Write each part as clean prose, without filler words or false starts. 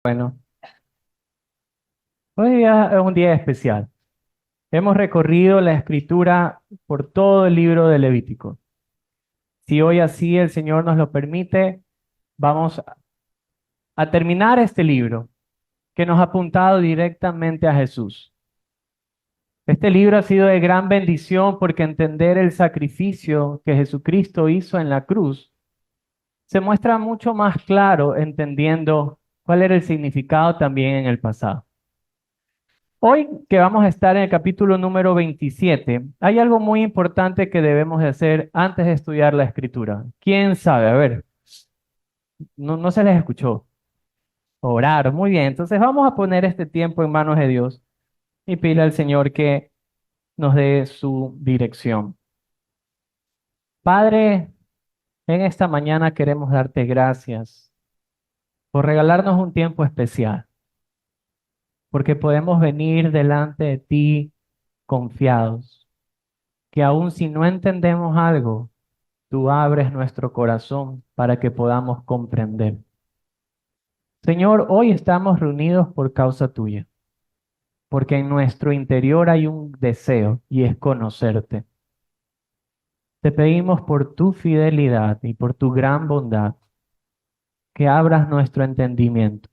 Bueno, hoy día es un día especial. Hemos recorrido la escritura por todo el libro de Levítico. Si hoy así el Señor nos lo permite, vamos a terminar este libro que nos ha apuntado directamente a Jesús. Este libro ha sido de gran bendición porque entender el sacrificio que Jesucristo hizo en la cruz se muestra mucho más claro entendiendo cuál era el significado también en el pasado. Hoy que vamos a estar en el capítulo número 27, hay algo muy importante que debemos de hacer antes de estudiar la escritura. ¿Quién sabe? A ver, no se les escuchó. Orar, muy bien. Entonces vamos a poner este tiempo en manos de Dios y pedirle al Señor que nos dé su dirección. Padre, en esta mañana queremos darte gracias por regalarnos un tiempo especial, porque podemos venir delante de ti confiados, que aun si no entendemos algo, tú abres nuestro corazón para que podamos comprender. Señor, hoy estamos reunidos por causa tuya, porque en nuestro interior hay un deseo y es conocerte. Te pedimos por tu fidelidad y por tu gran bondad que abras nuestro entendimiento,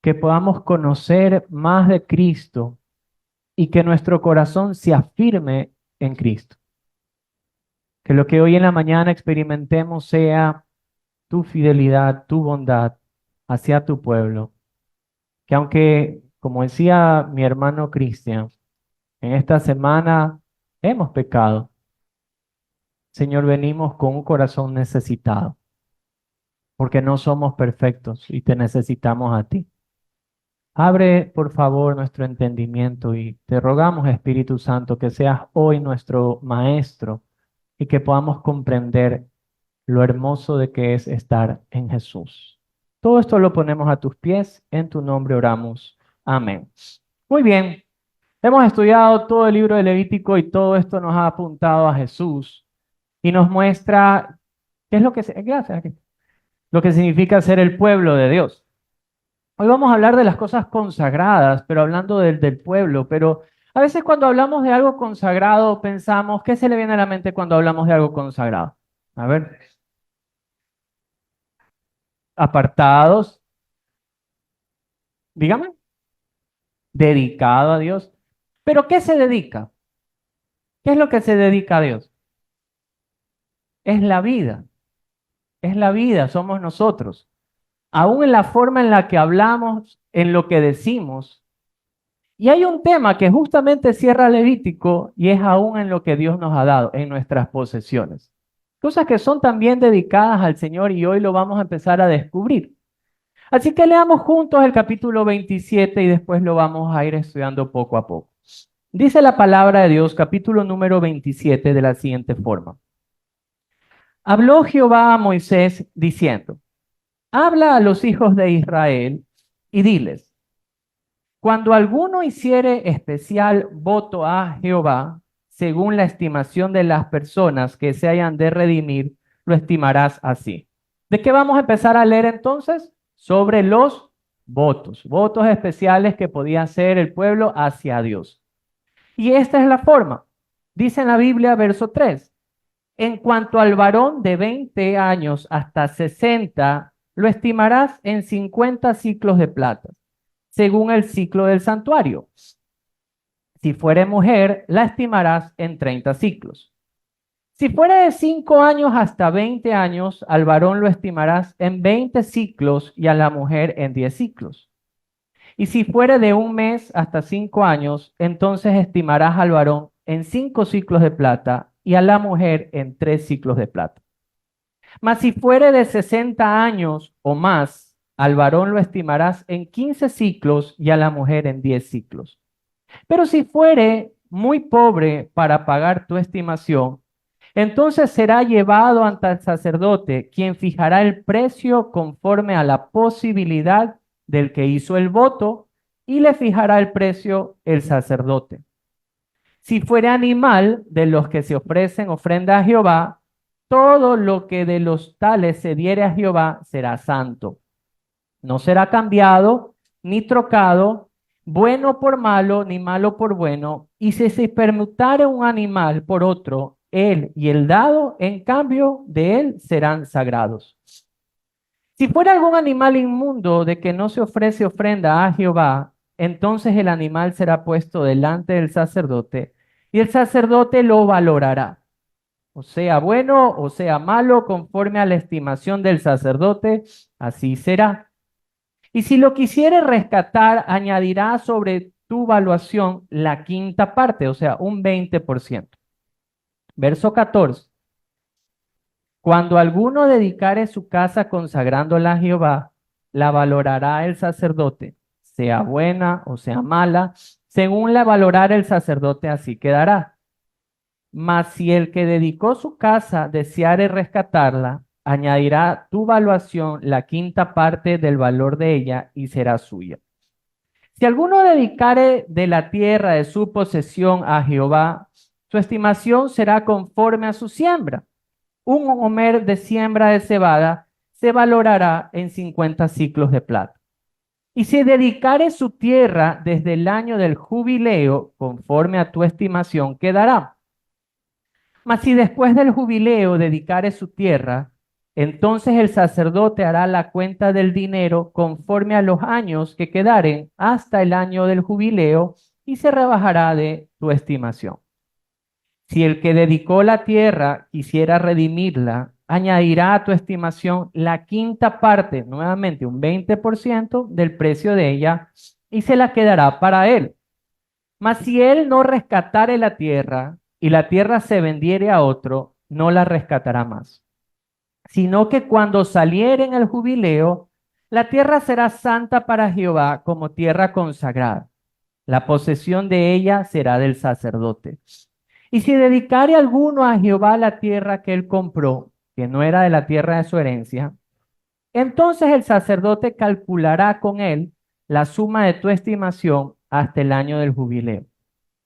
que podamos conocer más de Cristo y que nuestro corazón se afirme en Cristo. Que lo que hoy en la mañana experimentemos sea tu fidelidad, tu bondad hacia tu pueblo. Que aunque, como decía mi hermano Cristian, en esta semana hemos pecado, Señor, venimos con un corazón necesitado, porque no somos perfectos y te necesitamos a ti. Abre, por favor, nuestro entendimiento y te rogamos, Espíritu Santo, que seas hoy nuestro maestro y que podamos comprender lo hermoso de que es estar en Jesús. Todo esto lo ponemos a tus pies, en tu nombre oramos. Amén. Muy bien, hemos estudiado todo el libro de Levítico y todo esto nos ha apuntado a Jesús y nos muestra qué es lo que, gracias, lo que significa ser el pueblo de Dios. Hoy vamos a hablar de las cosas consagradas, pero hablando del pueblo, pero a veces cuando hablamos de algo consagrado pensamos, ¿qué se le viene a la mente cuando hablamos de algo consagrado? A ver, apartados, dígame, dedicado a Dios. ¿Pero qué se dedica? ¿Qué es lo que se dedica a Dios? Es la vida, somos nosotros. Aún en la forma en la que hablamos, en lo que decimos. Y hay un tema que justamente cierra Levítico y es aún en lo que Dios nos ha dado, en nuestras posesiones. Cosas que son también dedicadas al Señor y hoy lo vamos a empezar a descubrir. Así que leamos juntos el capítulo 27 y después lo vamos a ir estudiando poco a poco. Dice la palabra de Dios, capítulo número 27, de la siguiente forma. Habló Jehová a Moisés diciendo, habla a los hijos de Israel y diles, cuando alguno hiciere especial voto a Jehová, según la estimación de las personas que se hayan de redimir, lo estimarás así. ¿De qué vamos a empezar a leer entonces? Sobre los votos, votos especiales que podía hacer el pueblo hacia Dios. Y esta es la forma. Dice en la Biblia, verso 3, en cuanto al varón de 20 años hasta 60, lo estimarás en 50 ciclos de plata, según el ciclo del santuario. Si fuere mujer, la estimarás en 30 ciclos. Si fuere de 5 años hasta 20 años, al varón lo estimarás en 20 ciclos y a la mujer en 10 ciclos. Y si fuere de 1 mes hasta 5 años, entonces estimarás al varón en 5 ciclos de plata y a la mujer en 3 ciclos de plata. Mas si fuere de 60 años o más, al varón lo estimarás en 15 ciclos y a la mujer en 10 ciclos. Pero si fuere muy pobre para pagar tu estimación, entonces será llevado ante el sacerdote, quien fijará el precio conforme a la posibilidad del que hizo el voto, y le fijará el precio el sacerdote. Si fuere animal de los que se ofrecen ofrenda a Jehová, todo lo que de los tales se diere a Jehová será santo. No será cambiado ni trocado, bueno por malo, ni malo por bueno. Y si se permutare un animal por otro, él y el dado, en cambio de él, serán sagrados. Si fuera algún animal inmundo de que no se ofrece ofrenda a Jehová, entonces el animal será puesto delante del sacerdote y el sacerdote lo valorará, o sea bueno o sea malo, conforme a la estimación del sacerdote, así será. Y si lo quisiere rescatar, añadirá sobre tu valuación la quinta parte, o sea, un 20%. Verso 14. Cuando alguno dedicare su casa consagrándola a Jehová, la valorará el sacerdote, sea buena o sea mala, según la valorara el sacerdote, así quedará. Mas si el que dedicó su casa deseare rescatarla, añadirá tu valuación la quinta parte del valor de ella y será suya. Si alguno dedicare de la tierra de su posesión a Jehová, su estimación será conforme a su siembra. Un homer de siembra de cebada se valorará en 50 siclos de plata. Y si dedicare su tierra desde el año del jubileo, conforme a tu estimación, quedará. Mas si después del jubileo dedicare su tierra, entonces el sacerdote hará la cuenta del dinero conforme a los años que quedaren hasta el año del jubileo y se rebajará de tu estimación. Si el que dedicó la tierra quisiera redimirla, añadirá a tu estimación la quinta parte, nuevamente un 20% del precio de ella, y se la quedará para él. Mas si él no rescatare la tierra y la tierra se vendiere a otro, no la rescatará más, sino que cuando saliere en el jubileo, la tierra será santa para Jehová como tierra consagrada. La posesión de ella será del sacerdote. Y si dedicare alguno a Jehová la tierra que él compró, que no era de la tierra de su herencia, entonces el sacerdote calculará con él la suma de tu estimación hasta el año del jubileo.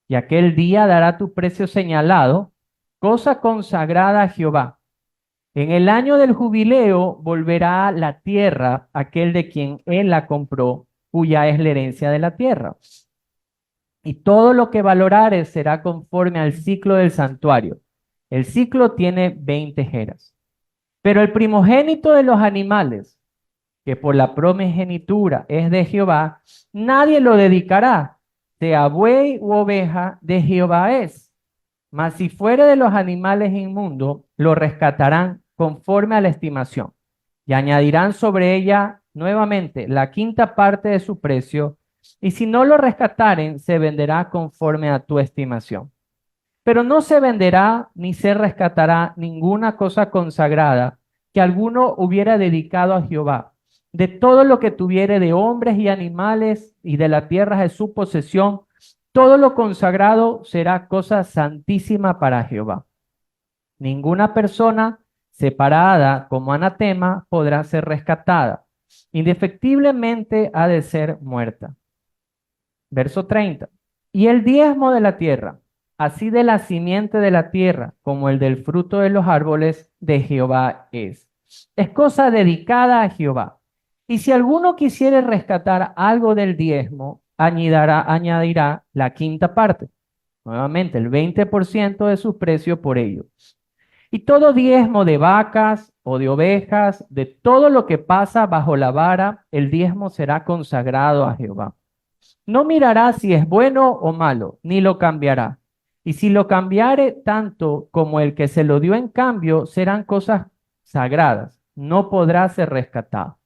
Y aquel día dará tu precio señalado, cosa consagrada a Jehová. En el año del jubileo volverá la tierra a aquel de quien él la compró, cuya es la herencia de la tierra. Y todo lo que valorare será conforme al ciclo del santuario. El ciclo tiene 20 jeras. Pero el primogénito de los animales, que por la primogenitura es de Jehová, nadie lo dedicará, sea buey u oveja, de Jehová es. Mas si fuere de los animales inmundos, lo rescatarán conforme a la estimación, y añadirán sobre ella nuevamente la quinta parte de su precio, y si no lo rescataren, se venderá conforme a tu estimación. Pero no se venderá ni se rescatará ninguna cosa consagrada que alguno hubiera dedicado a Jehová. De todo lo que tuviere de hombres y animales y de la tierra de su posesión, todo lo consagrado será cosa santísima para Jehová. Ninguna persona separada como anatema podrá ser rescatada. Indefectiblemente ha de ser muerta. Verso 30. Y el diezmo de la tierra, así de la simiente de la tierra como el del fruto de los árboles de Jehová es. Es cosa dedicada a Jehová. Y si alguno quisiere rescatar algo del diezmo, añadirá la quinta parte, nuevamente el 20% de su precio por ello. Y todo diezmo de vacas o de ovejas, de todo lo que pasa bajo la vara, el diezmo será consagrado a Jehová. No mirará si es bueno o malo, ni lo cambiará. Y si lo cambiare tanto como el que se lo dio en cambio, serán cosas sagradas. No podrá ser rescatado.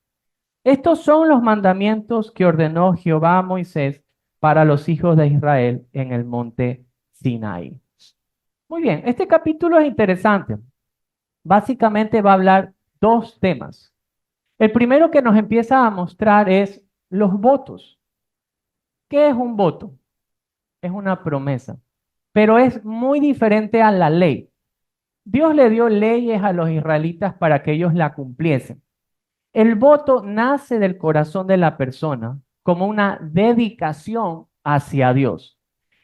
Estos son los mandamientos que ordenó Jehová a Moisés para los hijos de Israel en el monte Sinaí. Muy bien, este capítulo es interesante. Básicamente va a hablar dos temas. El primero que nos empieza a mostrar es los votos. ¿Qué es un voto? Es una promesa, pero es muy diferente a la ley. Dios le dio leyes a los israelitas para que ellos la cumpliesen. El voto nace del corazón de la persona como una dedicación hacia Dios.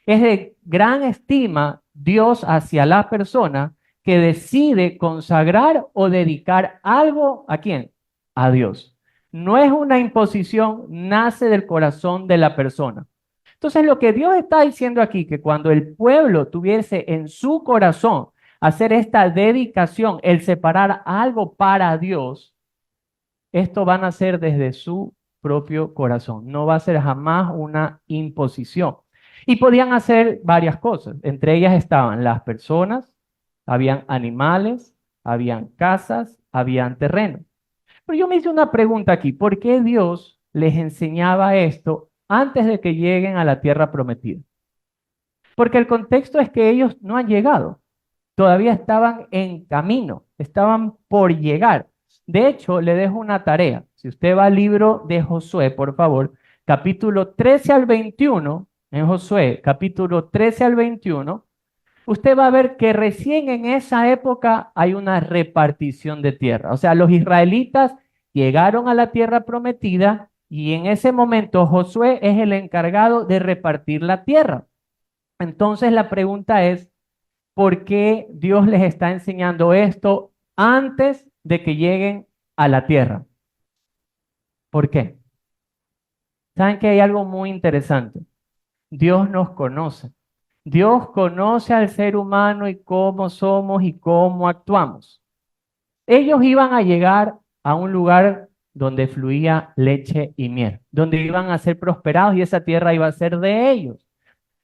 Es de gran estima Dios hacia la persona que decide consagrar o dedicar algo ¿a quién? A Dios. No es una imposición, nace del corazón de la persona. Entonces, lo que Dios está diciendo aquí, que cuando el pueblo tuviese en su corazón hacer esta dedicación, el separar algo para Dios, esto van a ser desde su propio corazón. No va a ser jamás una imposición. Y podían hacer varias cosas. Entre ellas estaban las personas, habían animales, habían casas, habían terrenos. Pero yo me hice una pregunta aquí. ¿Por qué Dios les enseñaba esto antes de que lleguen a la tierra prometida? Porque el contexto es que ellos no han llegado. Todavía estaban en camino, estaban por llegar. De hecho, le dejo una tarea. Si usted va al libro de Josué, por favor, capítulo 13 al 21, en Josué, capítulo 13 al 21, usted va a ver que recién en esa época hay una repartición de tierra. O sea, los israelitas llegaron a la tierra prometida y en ese momento Josué es el encargado de repartir la tierra. Entonces la pregunta es, ¿por qué Dios les está enseñando esto antes de que lleguen a la tierra? ¿Por qué? ¿Saben que hay algo muy interesante? Dios nos conoce. Dios conoce al ser humano y cómo somos y cómo actuamos. Ellos iban a llegar a un lugar donde fluía leche y miel, donde iban a ser prosperados y esa tierra iba a ser de ellos.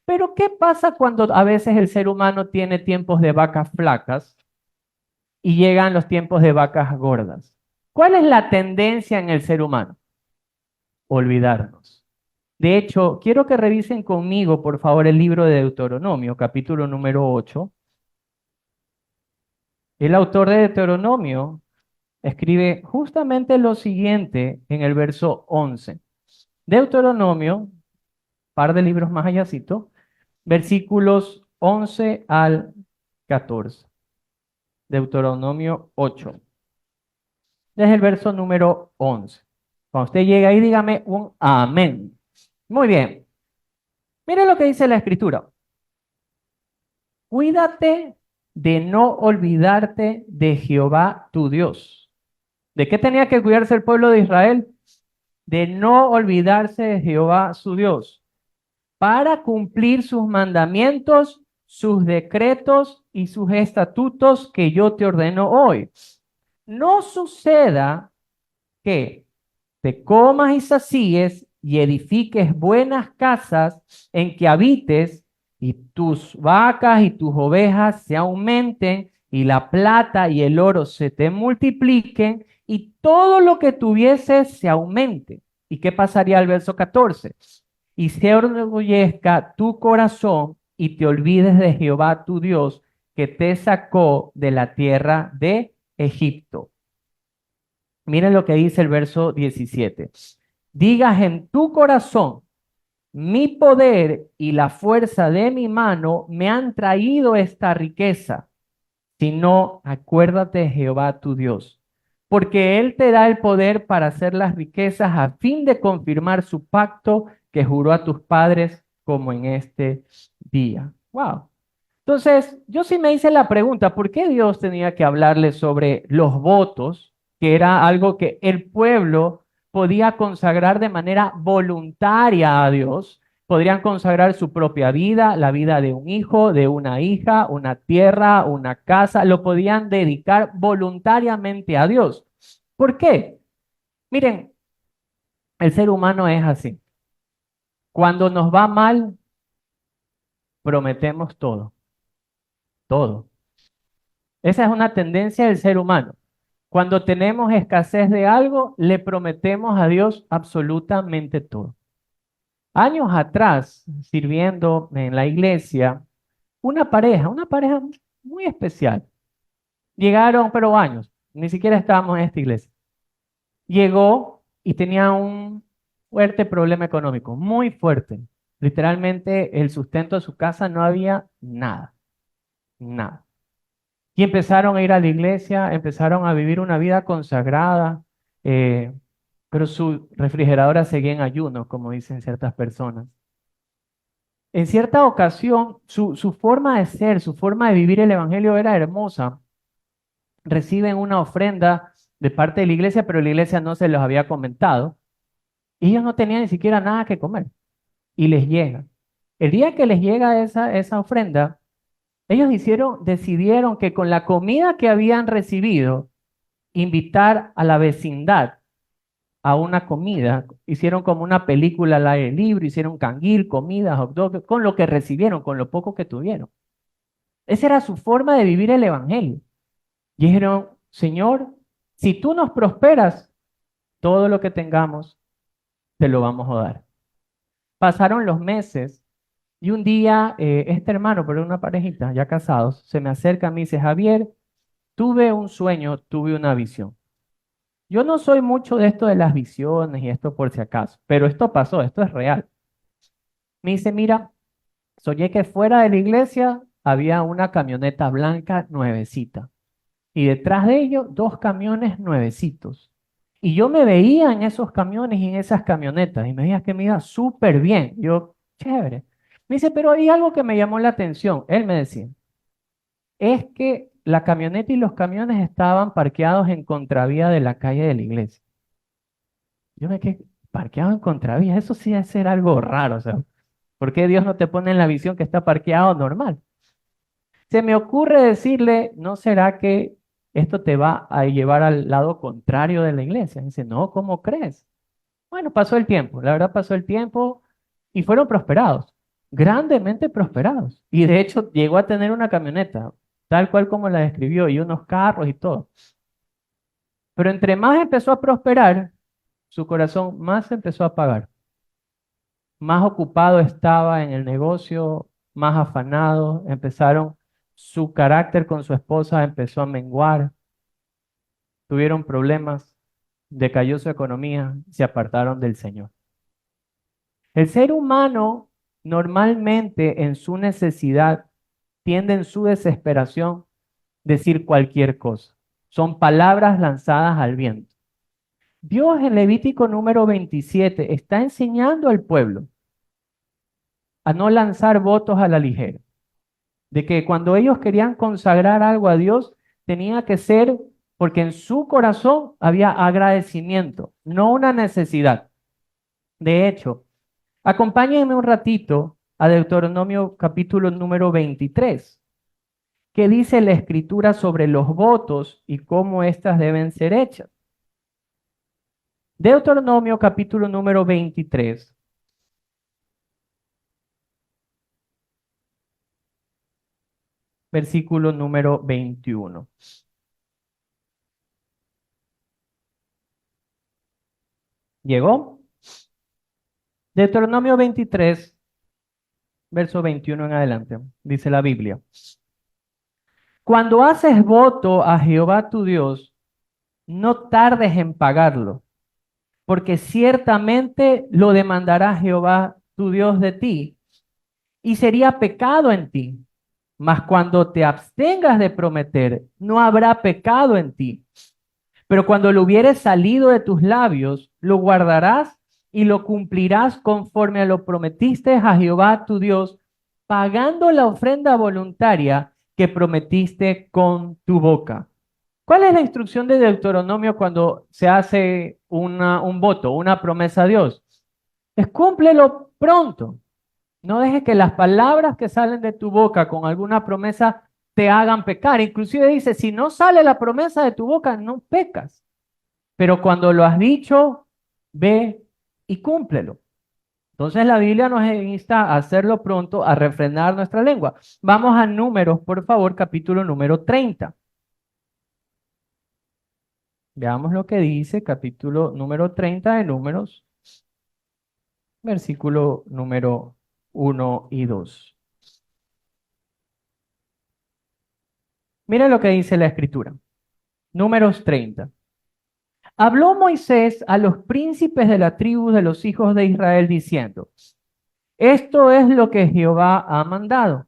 Pero ¿qué pasa cuando a veces el ser humano tiene tiempos de vacas flacas y llegan los tiempos de vacas gordas? ¿Cuál es la tendencia en el ser humano? Olvidarnos. De hecho, quiero que revisen conmigo, por favor, el libro de Deuteronomio, capítulo número 8. El autor de Deuteronomio escribe justamente lo siguiente en el verso 11. Deuteronomio, par de libros más allácito, versículos 11 al 14. Deuteronomio 8. Desde el verso número 11. Cuando usted llegue ahí, dígame un amén. Muy bien. Mire lo que dice la escritura. Cuídate de no olvidarte de Jehová tu Dios. ¿De qué tenía que cuidarse el pueblo de Israel? De no olvidarse de Jehová su Dios, para cumplir sus mandamientos, sus decretos y sus estatutos que yo te ordeno hoy. No suceda que te comas y sacíes y edifiques buenas casas en que habites y tus vacas y tus ovejas se aumenten y la plata y el oro se te multipliquen y todo lo que tuvieses se aumente. ¿Y qué pasaría al verso 14? Y se orgullezca tu corazón y te olvides de Jehová tu Dios que te sacó de la tierra de Egipto. Miren lo que dice el verso 17. Digas en tu corazón, mi poder y la fuerza de mi mano me han traído esta riqueza. Si no, acuérdate de Jehová tu Dios, porque Él te da el poder para hacer las riquezas a fin de confirmar su pacto que juró a tus padres como en este día. Wow. Entonces, yo sí me hice la pregunta, ¿por qué Dios tenía que hablarle sobre los votos, que era algo que el pueblo podía consagrar de manera voluntaria a Dios? Podrían consagrar su propia vida, la vida de un hijo, de una hija, una tierra, una casa, lo podían dedicar voluntariamente a Dios. ¿Por qué? Miren, el ser humano es así. Cuando nos va mal, prometemos todo, todo. Esa es una tendencia del ser humano. Cuando tenemos escasez de algo, le prometemos a Dios absolutamente todo. Años atrás, sirviendo en la iglesia, una pareja muy especial. Llegaron, pero años, ni siquiera estábamos en esta iglesia. Llegó y tenía un fuerte problema económico, muy fuerte. Literalmente el sustento de su casa no había nada, nada. Y empezaron a ir a la iglesia, empezaron a vivir una vida consagrada, eh, pero su refrigeradora seguía en ayuno, como dicen ciertas personas. En cierta ocasión, su forma de ser, su forma de vivir el evangelio era hermosa. Reciben una ofrenda de parte de la iglesia, pero la iglesia no se los había comentado. Y ellos no tenían ni siquiera nada que comer. Y les llega. El día que les llega esa ofrenda, ellos decidieron que con la comida que habían recibido, invitar a la vecindad a una comida. Hicieron como una película al aire libre, hicieron canguil, comida, hot dog, con lo que recibieron, con lo poco que tuvieron. Esa era su forma de vivir el evangelio. Y dijeron, Señor, si tú nos prosperas, todo lo que tengamos, te lo vamos a dar. Pasaron los meses y un día este hermano, pero una parejita, ya casados, se me acerca a mí y dice, Javier, tuve un sueño, tuve una visión. Yo no soy mucho de esto de las visiones y esto por si acaso, pero esto pasó, esto es real. Me dice, mira, soñé que fuera de la iglesia había una camioneta blanca nuevecita y detrás de ello dos camiones nuevecitos. Y yo me veía en esos camiones y en esas camionetas y me decía que me iba súper bien. Yo, chévere. Me dice, pero hay algo que me llamó la atención. Él me decía, es que la camioneta y los camiones estaban parqueados en contravía de la calle de la iglesia. Yo me quedé parqueado en contravía. Eso sí es ser algo raro. O sea, ¿por qué Dios no te pone en la visión que está parqueado normal? Se me ocurre decirle, ¿no será que esto te va a llevar al lado contrario de la iglesia? Dice, no, ¿cómo crees? Bueno, pasó el tiempo. La verdad pasó el tiempo y fueron prosperados, grandemente prosperados. Y de hecho llegó a tener una camioneta, tal cual como la describió, y unos carros y todo. Pero entre más empezó a prosperar, su corazón más se empezó a apagar. Más ocupado estaba en el negocio, más afanado, su carácter con su esposa empezó a menguar, tuvieron problemas, decayó su economía, se apartaron del Señor. El ser humano normalmente en su necesidad tiende en su desesperación decir cualquier cosa. Son palabras lanzadas al viento. Dios en Levítico número 27 está enseñando al pueblo a no lanzar votos a la ligera. De que cuando ellos querían consagrar algo a Dios, tenía que ser porque en su corazón había agradecimiento, no una necesidad. De hecho, acompáñenme un ratito a Deuteronomio capítulo número 23, que dice la escritura sobre los votos y cómo éstas deben ser hechas. Deuteronomio capítulo número 23. Versículo número 21. ¿Llegó? Deuteronomio 23, verso 21 en adelante, dice la Biblia. Cuando haces voto a Jehová tu Dios, no tardes en pagarlo, porque ciertamente lo demandará Jehová tu Dios de ti, y sería pecado en ti. Mas cuando te abstengas de prometer, no habrá pecado en ti. Pero cuando lo hubieres salido de tus labios, lo guardarás y lo cumplirás conforme a lo prometiste a Jehová tu Dios, pagando la ofrenda voluntaria que prometiste con tu boca. ¿Cuál es la instrucción de Deuteronomio cuando se hace un voto, una promesa a Dios? Es cúmplelo pronto. No dejes que las palabras que salen de tu boca con alguna promesa te hagan pecar. Inclusive dice, si no sale la promesa de tu boca, no pecas. Pero cuando lo has dicho, ve y cúmplelo. Entonces la Biblia nos insta a hacerlo pronto, a refrenar nuestra lengua. Vamos a Números, por favor, capítulo número 30. Veamos lo que dice capítulo número 30 de Números, versículo número 1 y 2. Mira lo que dice la escritura. Números 30. Habló Moisés a los príncipes de la tribu de los hijos de Israel diciendo, esto es lo que Jehová ha mandado.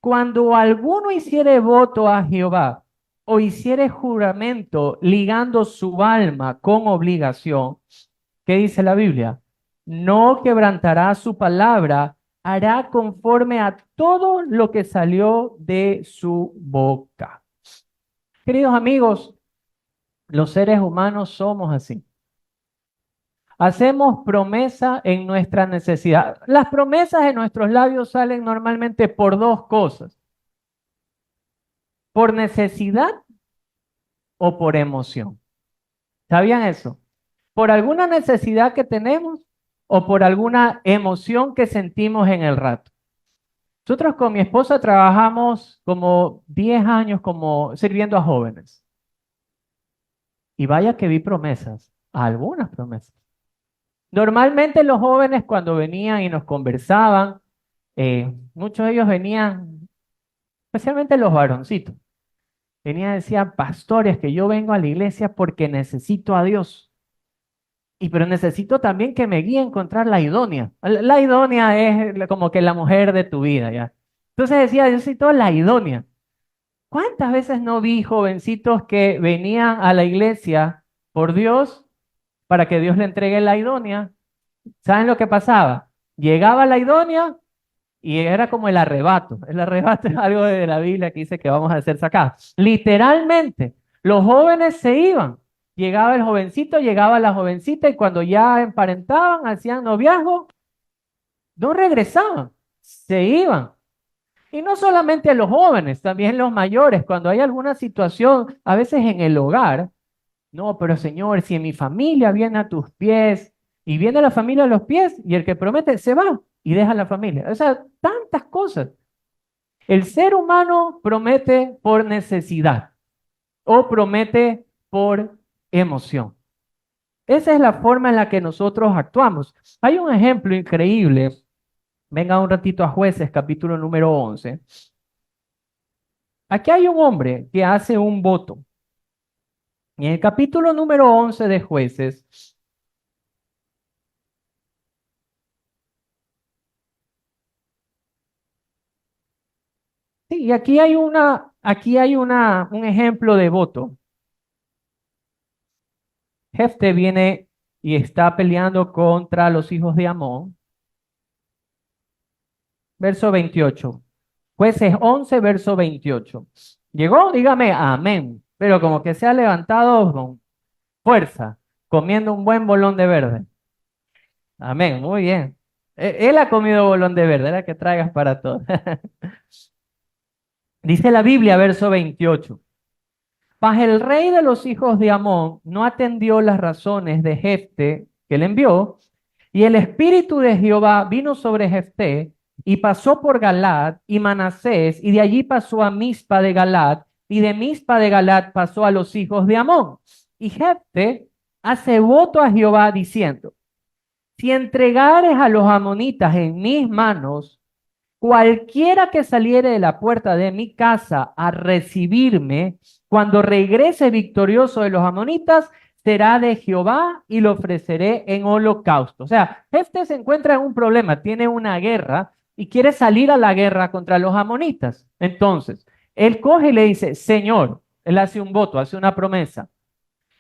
Cuando alguno hiciere voto a Jehová o hiciere juramento ligando su alma con obligación, ¿qué dice la Biblia? No quebrantará su palabra, hará conforme a todo lo que salió de su boca. Queridos amigos, Los seres humanos somos así. Hacemos promesa en nuestra necesidad. Las promesas en nuestros labios salen normalmente por dos cosas, por necesidad o por emoción. ¿Sabían eso? Por alguna necesidad que tenemos o por alguna emoción que sentimos en el rato. Nosotros con mi esposa trabajamos como 10 años como sirviendo a jóvenes. Y vaya que vi promesas, algunas promesas. Normalmente los jóvenes cuando venían y nos conversaban, muchos de ellos venían, especialmente los varoncitos, venían y decían, pastores, que yo vengo a la iglesia porque necesito a Dios. Y pero necesito también que me guíe a encontrar la idónea. La idónea es como que la mujer de tu vida, ¿ya? Entonces decía, yo necesito la idónea. ¿Cuántas veces no vi jovencitos que venían a la iglesia por Dios para que Dios le entregue la idónea? ¿Saben lo que pasaba? Llegaba la idónea y era como el arrebato. El arrebato es algo de la Biblia que dice que vamos a ser sacados. Literalmente, los jóvenes se iban. Llegaba el jovencito, llegaba la jovencita y cuando ya emparentaban, hacían noviazgo, no regresaban, se iban. Y no solamente los jóvenes, también los mayores, cuando hay alguna situación, a veces en el hogar, no, pero Señor, si en mi familia viene a tus pies y viene la familia a los pies y el que promete se va y deja la familia. O sea, tantas cosas. El ser humano promete por necesidad o promete por emoción. Esa es la forma en la que nosotros actuamos. Hay un ejemplo increíble. Venga un ratito a Jueces, capítulo número 11. Aquí hay un hombre que hace un voto. Y en el capítulo número 11 de Jueces, sí, y un ejemplo de voto. Jefte viene y está peleando contra los hijos de Amón. Verso 28. Jueces 11, verso 28. ¿Llegó? Dígame amén. Pero como que se ha levantado con fuerza, comiendo un buen bolón de verde. Amén, muy bien. Él ha comido bolón de verde, era que traigas para todos. Dice la Biblia, verso 28. Mas el rey de los hijos de Amón no atendió las razones de Jefte que le envió, y el espíritu de Jehová vino sobre Jefté, y pasó por Galad y Manasés, y de allí pasó a Mizpa de Galad, y de Mizpa de Galad pasó a los hijos de Amón. Y Jefté hace voto a Jehová diciendo, si entregares a los amonitas en mis manos, cualquiera que saliere de la puerta de mi casa a recibirme, cuando regrese victorioso de los amonitas, será de Jehová y lo ofreceré en holocausto. O sea, este se encuentra en un problema, tiene una guerra y quiere salir a la guerra contra los amonitas. Entonces, él coge y le dice, Señor, él hace un voto, hace una promesa.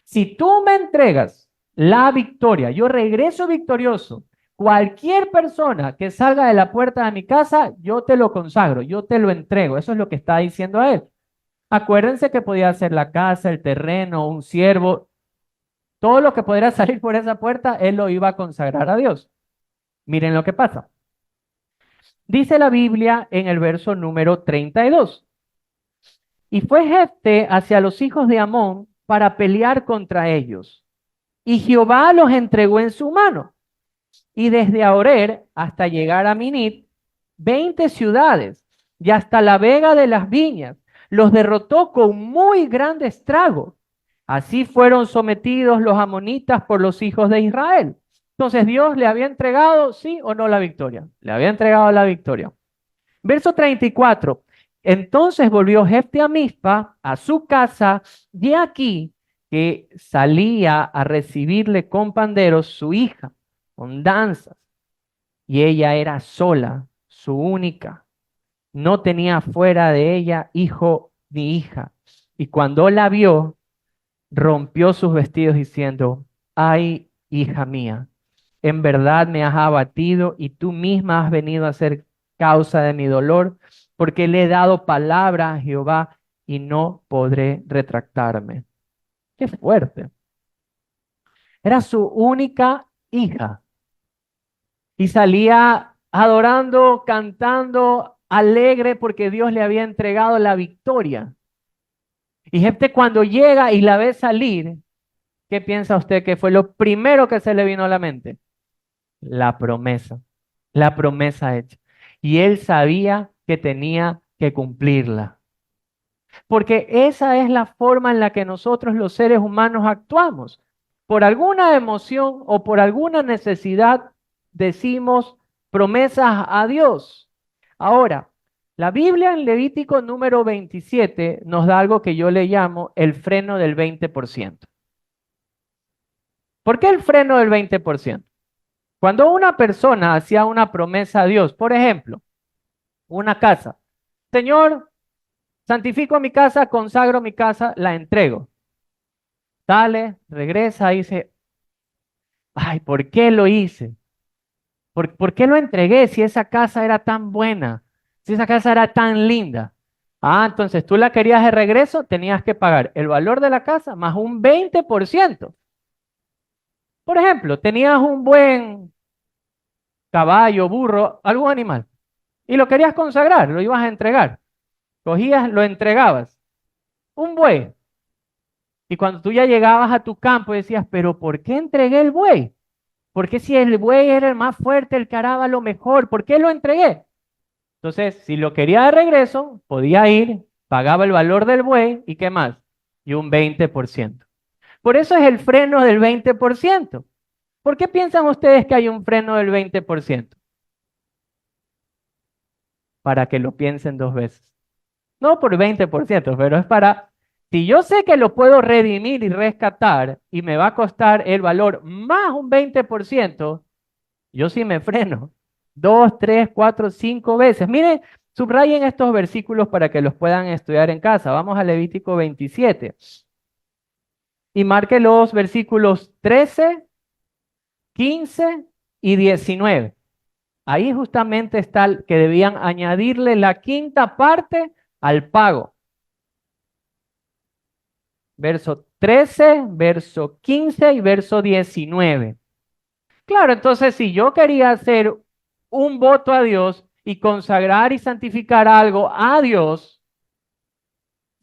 Si tú me entregas la victoria, yo regreso victorioso. Cualquier persona que salga de la puerta de mi casa, yo te lo consagro, yo te lo entrego. Eso es lo que está diciendo a él. Acuérdense que podía ser la casa, el terreno, un siervo, todo lo que pudiera salir por esa puerta, él lo iba a consagrar a Dios. Miren lo que pasa. Dice la Biblia en el verso número 32. Y fue Jefte hacia los hijos de Amón para pelear contra ellos. Y Jehová los entregó en su mano. Y desde Aroer hasta llegar a Minit, 20 ciudades, y hasta la vega de las viñas, los derrotó con muy grande estrago. Así fueron sometidos los amonitas por los hijos de Israel. Entonces Dios le había entregado, sí o no, la victoria. Le había entregado la victoria. Verso 34. Entonces volvió Jefte a Mizpa, a su casa, y aquí que salía a recibirle con panderos su hija, con danzas, y ella era sola, su única. No tenía fuera de ella hijo ni hija. Y cuando la vio, rompió sus vestidos diciendo, ay, hija mía, en verdad me has abatido y tú misma has venido a ser causa de mi dolor, porque le he dado palabra a Jehová y no podré retractarme. Qué fuerte. Era su única hija. Y salía adorando, cantando, alegre porque Dios le había entregado la victoria. Y Jefté cuando llega y la ve salir, ¿qué piensa usted que fue lo primero que se le vino a la mente? La promesa hecha. Y él sabía que tenía que cumplirla. Porque esa es la forma en la que nosotros los seres humanos actuamos. Por alguna emoción o por alguna necesidad decimos promesas a Dios. Ahora, la Biblia en Levítico número 27 nos da algo que yo le llamo el freno del 20%. ¿Por qué el freno del 20%? Cuando una persona hacía una promesa a Dios, por ejemplo, una casa, Señor, santifico mi casa, consagro mi casa, la entrego. Sale, regresa y dice, ay, ¿por qué lo hice? ¿Por qué lo entregué si esa casa era tan buena? Si esa casa era tan linda. Ah, entonces tú la querías de regreso, tenías que pagar el valor de la casa más un 20%. Por ejemplo, tenías un buen caballo, burro, algún animal, y lo querías consagrar, lo ibas a entregar. Cogías, lo entregabas. Un buey. Y cuando tú ya llegabas a tu campo decías, pero ¿por qué entregué el buey? ¿Por qué si el buey era el más fuerte, el que araba lo mejor? ¿Por qué lo entregué? Entonces, si lo quería de regreso, podía ir, pagaba el valor del buey y ¿qué más? Y un 20%. Por eso es el freno del 20%. ¿Por qué piensan ustedes que hay un freno del 20%? Para que lo piensen dos veces. No por 20%, pero es para, si yo sé que lo puedo redimir y rescatar y me va a costar el valor más un 20%, yo sí me freno. Dos, tres, cuatro, cinco veces. Miren, subrayen estos versículos para que los puedan estudiar en casa. Vamos a Levítico 27. Y marque los versículos 13, 15 y 19. Ahí justamente está que debían añadirle la quinta parte al pago. Verso 13, verso 15 y verso 19. Claro, entonces si yo quería hacer un voto a Dios y consagrar y santificar algo a Dios,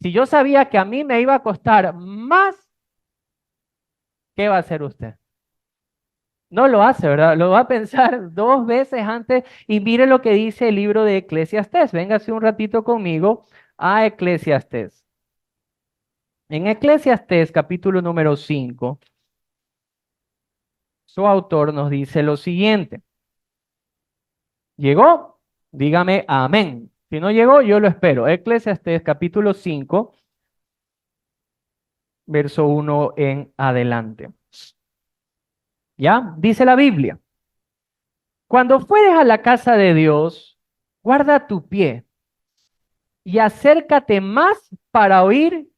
si yo sabía que a mí me iba a costar más, ¿qué va a hacer usted? No lo hace, ¿verdad? Lo va a pensar dos veces antes y mire lo que dice el libro de Eclesiastés. Véngase un ratito conmigo a Eclesiastés. En Eclesiastés capítulo número 5, su autor nos dice lo siguiente. ¿Llegó? Dígame amén. Si no llegó, yo lo espero. Eclesiastés capítulo 5, verso 1 en adelante. ¿Ya? Dice la Biblia. Cuando fueres a la casa de Dios, guarda tu pie y acércate más para oír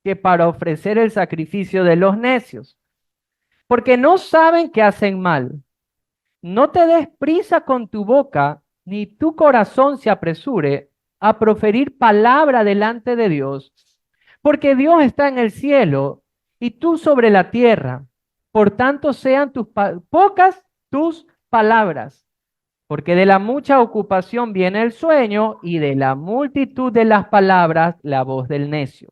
que para ofrecer el sacrificio de los necios, porque no saben que hacen mal. No te des prisa con tu boca, ni tu corazón se apresure a proferir palabra delante de Dios, porque Dios está en el cielo y tú sobre la tierra. Por tanto, sean pocas tus palabras, porque de la mucha ocupación viene el sueño y de la multitud de las palabras la voz del necio.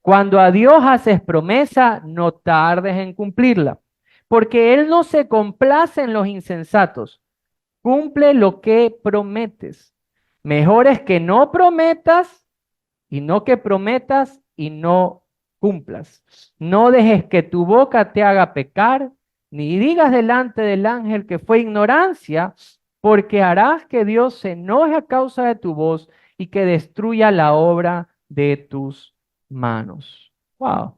Cuando a Dios haces promesa, no tardes en cumplirla, porque Él no se complace en los insensatos. Cumple lo que prometes. Mejor es que no prometas y no que prometas y no cumplas. No dejes que tu boca te haga pecar, ni digas delante del ángel que fue ignorancia, porque harás que Dios se enoje a causa de tu voz y que destruya la obra de tus manos. Wow.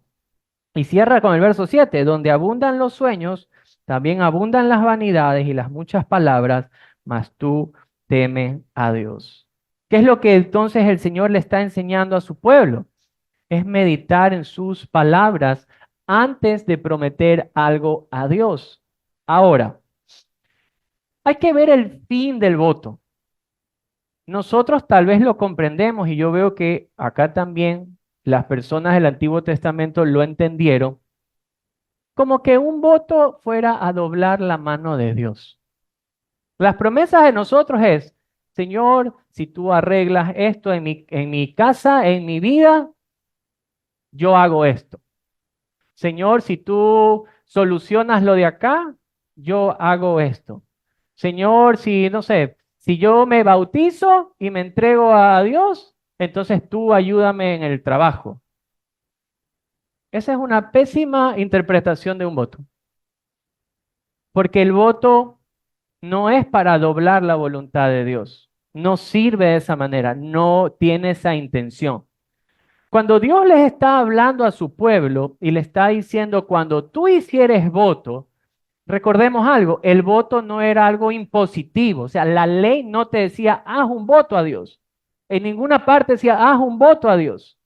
Y cierra con el verso 7, donde abundan los sueños, también abundan las vanidades y las muchas palabras, mas tú teme a Dios. ¿Qué es lo que entonces el Señor le está enseñando a su pueblo? Es meditar en sus palabras antes de prometer algo a Dios. Ahora, hay que ver el fin del voto. Nosotros tal vez lo comprendemos y yo veo que acá también las personas del Antiguo Testamento lo entendieron como que un voto fuera a doblar la mano de Dios. Las promesas de nosotros es, Señor, si tú arreglas esto en mi casa, en mi vida, yo hago esto. Señor, si tú solucionas lo de acá, yo hago esto. Señor, si, no sé, si yo me bautizo y me entrego a Dios, entonces tú ayúdame en el trabajo. Esa es una pésima interpretación de un voto, porque el voto no es para doblar la voluntad de Dios. No sirve de esa manera, no tiene esa intención. Cuando Dios les está hablando a su pueblo y le está diciendo, cuando tú hicieres voto, recordemos algo, el voto no era algo impositivo, o sea, la ley no te decía, haz un voto a Dios. En ninguna parte decía, haz un voto a Dios.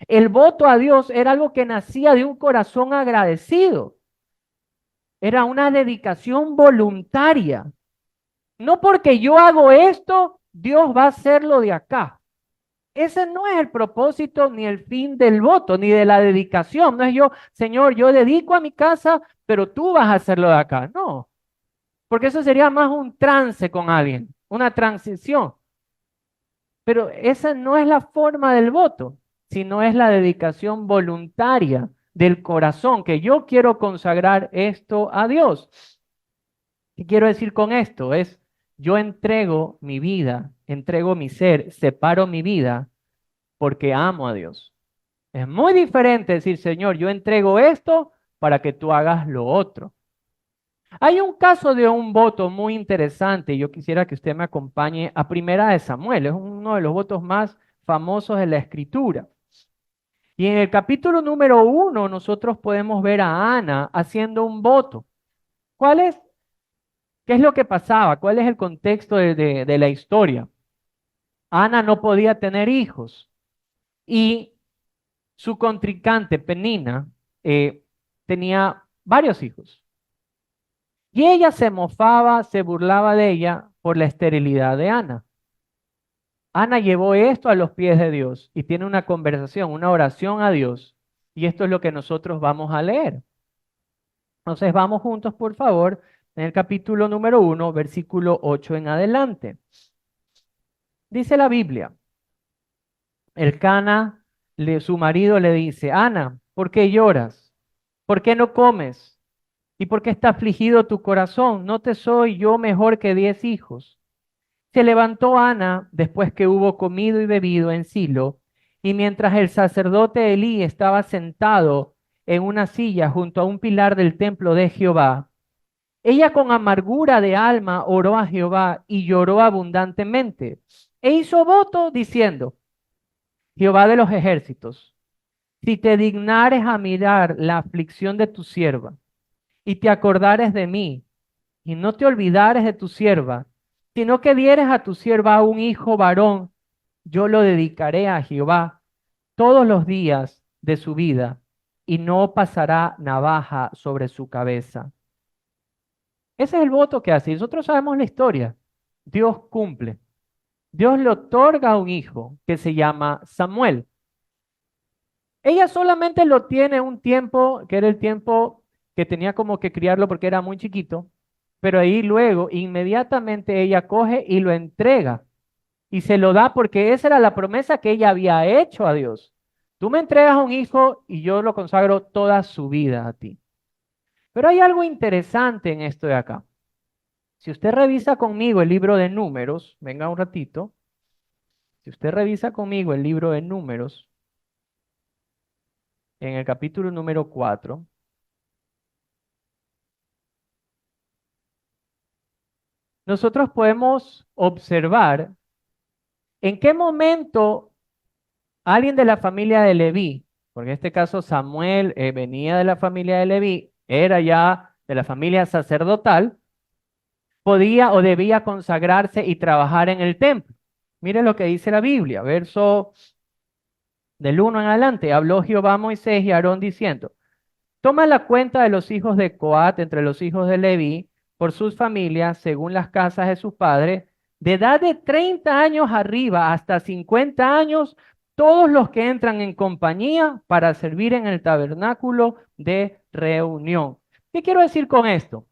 El voto a Dios era algo que nacía de un corazón agradecido. Era una dedicación voluntaria. No porque yo hago esto, Dios va a hacerlo de acá. Ese no es el propósito ni el fin del voto, ni de la dedicación. No es yo, Señor, yo dedico a mi casa, pero tú vas a hacerlo de acá. No, porque eso sería más un trance con alguien, una transición. Pero esa no es la forma del voto, sino es la dedicación voluntaria del corazón, que yo quiero consagrar esto a Dios. ¿Qué quiero decir con esto? Es, yo entrego mi vida, entrego mi ser, separo mi vida porque amo a Dios. Es muy diferente decir, Señor, yo entrego esto para que tú hagas lo otro. Hay un caso de un voto muy interesante. Yo quisiera que usted me acompañe a Primera de Samuel. Es uno de los votos más famosos de la Escritura. Y en el capítulo número 1 nosotros podemos ver a Ana haciendo un voto. ¿Cuál es? ¿Qué es lo que pasaba? ¿Cuál es el contexto de la historia? Ana no podía tener hijos y su contrincante Penina tenía varios hijos. Y ella se mofaba, se burlaba de ella por la esterilidad de Ana. Ana llevó esto a los pies de Dios y tiene una conversación, una oración a Dios. Y esto es lo que nosotros vamos a leer. Entonces vamos juntos, por favor, en el capítulo número 1, versículo 8 en adelante. Dice la Biblia, Elcana, su marido le dice, Ana, ¿por qué lloras? ¿Por qué no comes? ¿Y por qué está afligido tu corazón? ¿No te soy yo mejor que 10 hijos? Se levantó Ana después que hubo comido y bebido en Silo, y mientras el sacerdote Elí estaba sentado en una silla junto a un pilar del templo de Jehová, ella con amargura de alma oró a Jehová y lloró abundantemente, e hizo voto diciendo, Jehová de los ejércitos, si te dignares a mirar la aflicción de tu sierva, y te acordares de mí, y no te olvidares de tu sierva, sino que dieres a tu sierva un hijo varón, yo lo dedicaré a Jehová todos los días de su vida, y no pasará navaja sobre su cabeza. Ese es el voto que hace. Nosotros sabemos la historia. Dios cumple. Dios le otorga un hijo que se llama Samuel. Ella solamente lo tiene un tiempo, que era el tiempo que tenía como que criarlo porque era muy chiquito, pero ahí luego, inmediatamente ella coge y lo entrega y se lo da porque esa era la promesa que ella había hecho a Dios. Tú me entregas un hijo y yo lo consagro toda su vida a ti. Pero hay algo interesante en esto de acá. Si usted revisa conmigo el libro de Números, venga un ratito, si usted revisa conmigo el libro de Números, en el capítulo número 4, nosotros podemos observar en qué momento alguien de la familia de Leví, porque en este caso Samuel venía de la familia de Leví, era ya de la familia sacerdotal, podía o debía consagrarse y trabajar en el templo. Mire lo que dice la Biblia, verso del 1 en adelante. Habló Jehová a Moisés y a Aarón diciendo, toma la cuenta de los hijos de Coat entre los hijos de Leví por sus familias, según las casas de sus padres, de edad de 30 años arriba hasta 50 años, todos los que entran en compañía para servir en el tabernáculo de reunión. ¿Qué quiero decir con esto?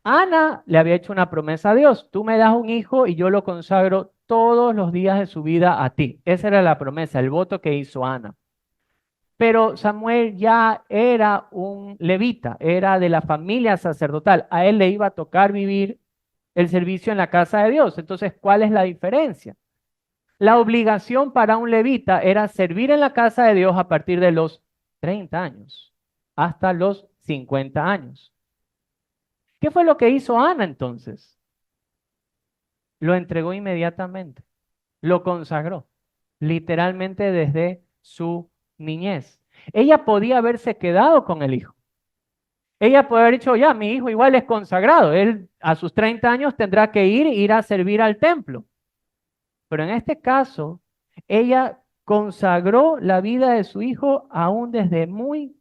Ana le había hecho una promesa a Dios: tú me das un hijo y yo lo consagro todos los días de su vida a ti. Esa era la promesa, el voto que hizo Ana. Pero Samuel ya era un levita, era de la familia sacerdotal. A él le iba a tocar vivir el servicio en la casa de Dios. Entonces, ¿cuál es la diferencia? La obligación para un levita era servir en la casa de Dios a partir de los 30 años hasta los 50 años. ¿Qué fue lo que hizo Ana entonces? Lo entregó inmediatamente, lo consagró, literalmente desde su niñez. Ella podía haberse quedado con el hijo. Ella puede haber dicho: ya, mi hijo igual es consagrado, él a sus 30 años tendrá que ir a servir al templo. Pero en este caso, ella consagró la vida de su hijo aún desde muy,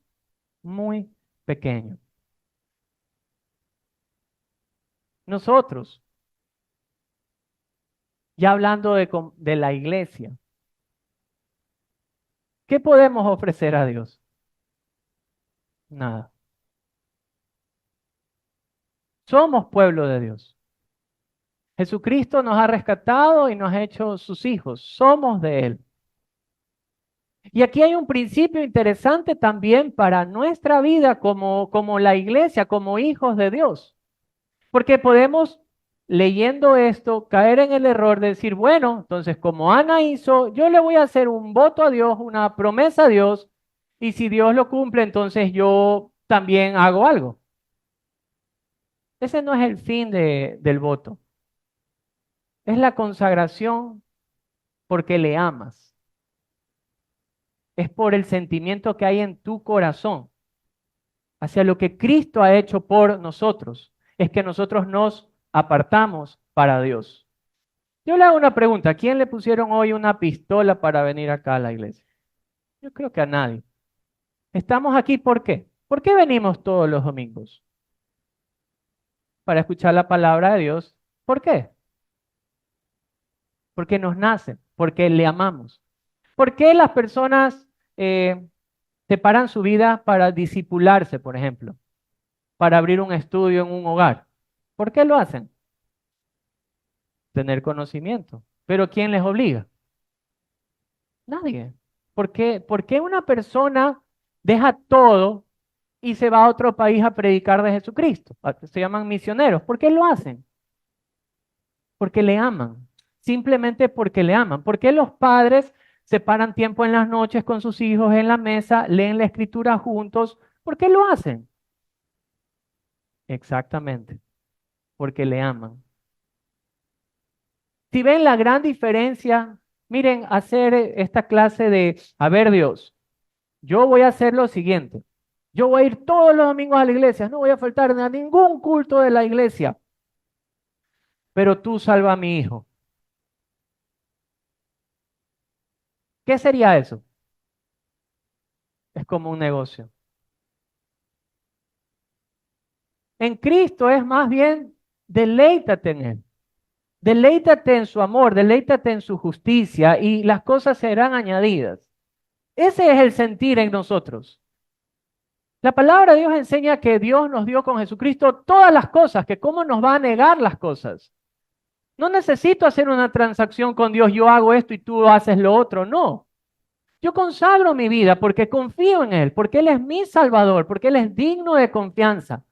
muy pequeño. Nosotros, ya hablando de la iglesia, ¿qué podemos ofrecer a Dios? Nada. Somos pueblo de Dios. Jesucristo nos ha rescatado y nos ha hecho sus hijos. Somos de Él. Y aquí hay un principio interesante también para nuestra vida como la iglesia, como hijos de Dios. Porque podemos, leyendo esto, caer en el error de decir: bueno, entonces como Ana hizo, yo le voy a hacer un voto a Dios, una promesa a Dios, y si Dios lo cumple, entonces yo también hago algo. Ese no es el fin del voto. Es la consagración porque le amas. Es por el sentimiento que hay en tu corazón hacia lo que Cristo ha hecho por nosotros. Es que nosotros nos apartamos para Dios. Yo le hago una pregunta: ¿a quién le pusieron hoy una pistola para venir acá a la iglesia? Yo creo que a nadie. Estamos aquí, ¿por qué? ¿Por qué venimos todos los domingos? Para escuchar la palabra de Dios. ¿Por qué? Porque nos nace, porque le amamos. ¿Por qué las personas separan su vida para discipularse, por ejemplo? Para abrir un estudio en un hogar. ¿Por qué lo hacen? Tener conocimiento. ¿Pero quién les obliga? Nadie. ¿Por qué una persona deja todo y se va a otro país a predicar de Jesucristo? Se llaman misioneros. ¿Por qué lo hacen? Porque le aman. Simplemente porque le aman. ¿Por qué los padres se paran tiempo en las noches con sus hijos en la mesa, leen la escritura juntos? ¿Por qué lo hacen? Exactamente, porque le aman. Si ven la gran diferencia, miren, hacer esta clase de: a ver, Dios, yo voy a hacer lo siguiente. Yo voy a ir todos los domingos a la iglesia, no voy a faltar a ningún culto de la iglesia, pero tú salva a mi hijo. ¿Qué sería eso? Es como un negocio. En Cristo es más bien: deleítate en Él. Deleítate en su amor, deleítate en su justicia y las cosas serán añadidas. Ese es el sentir en nosotros. La palabra de Dios enseña que Dios nos dio con Jesucristo todas las cosas, que cómo nos va a negar las cosas. No necesito hacer una transacción con Dios: yo hago esto y tú haces lo otro. No. Yo consagro mi vida porque confío en Él, porque Él es mi Salvador, porque Él es digno de confianza,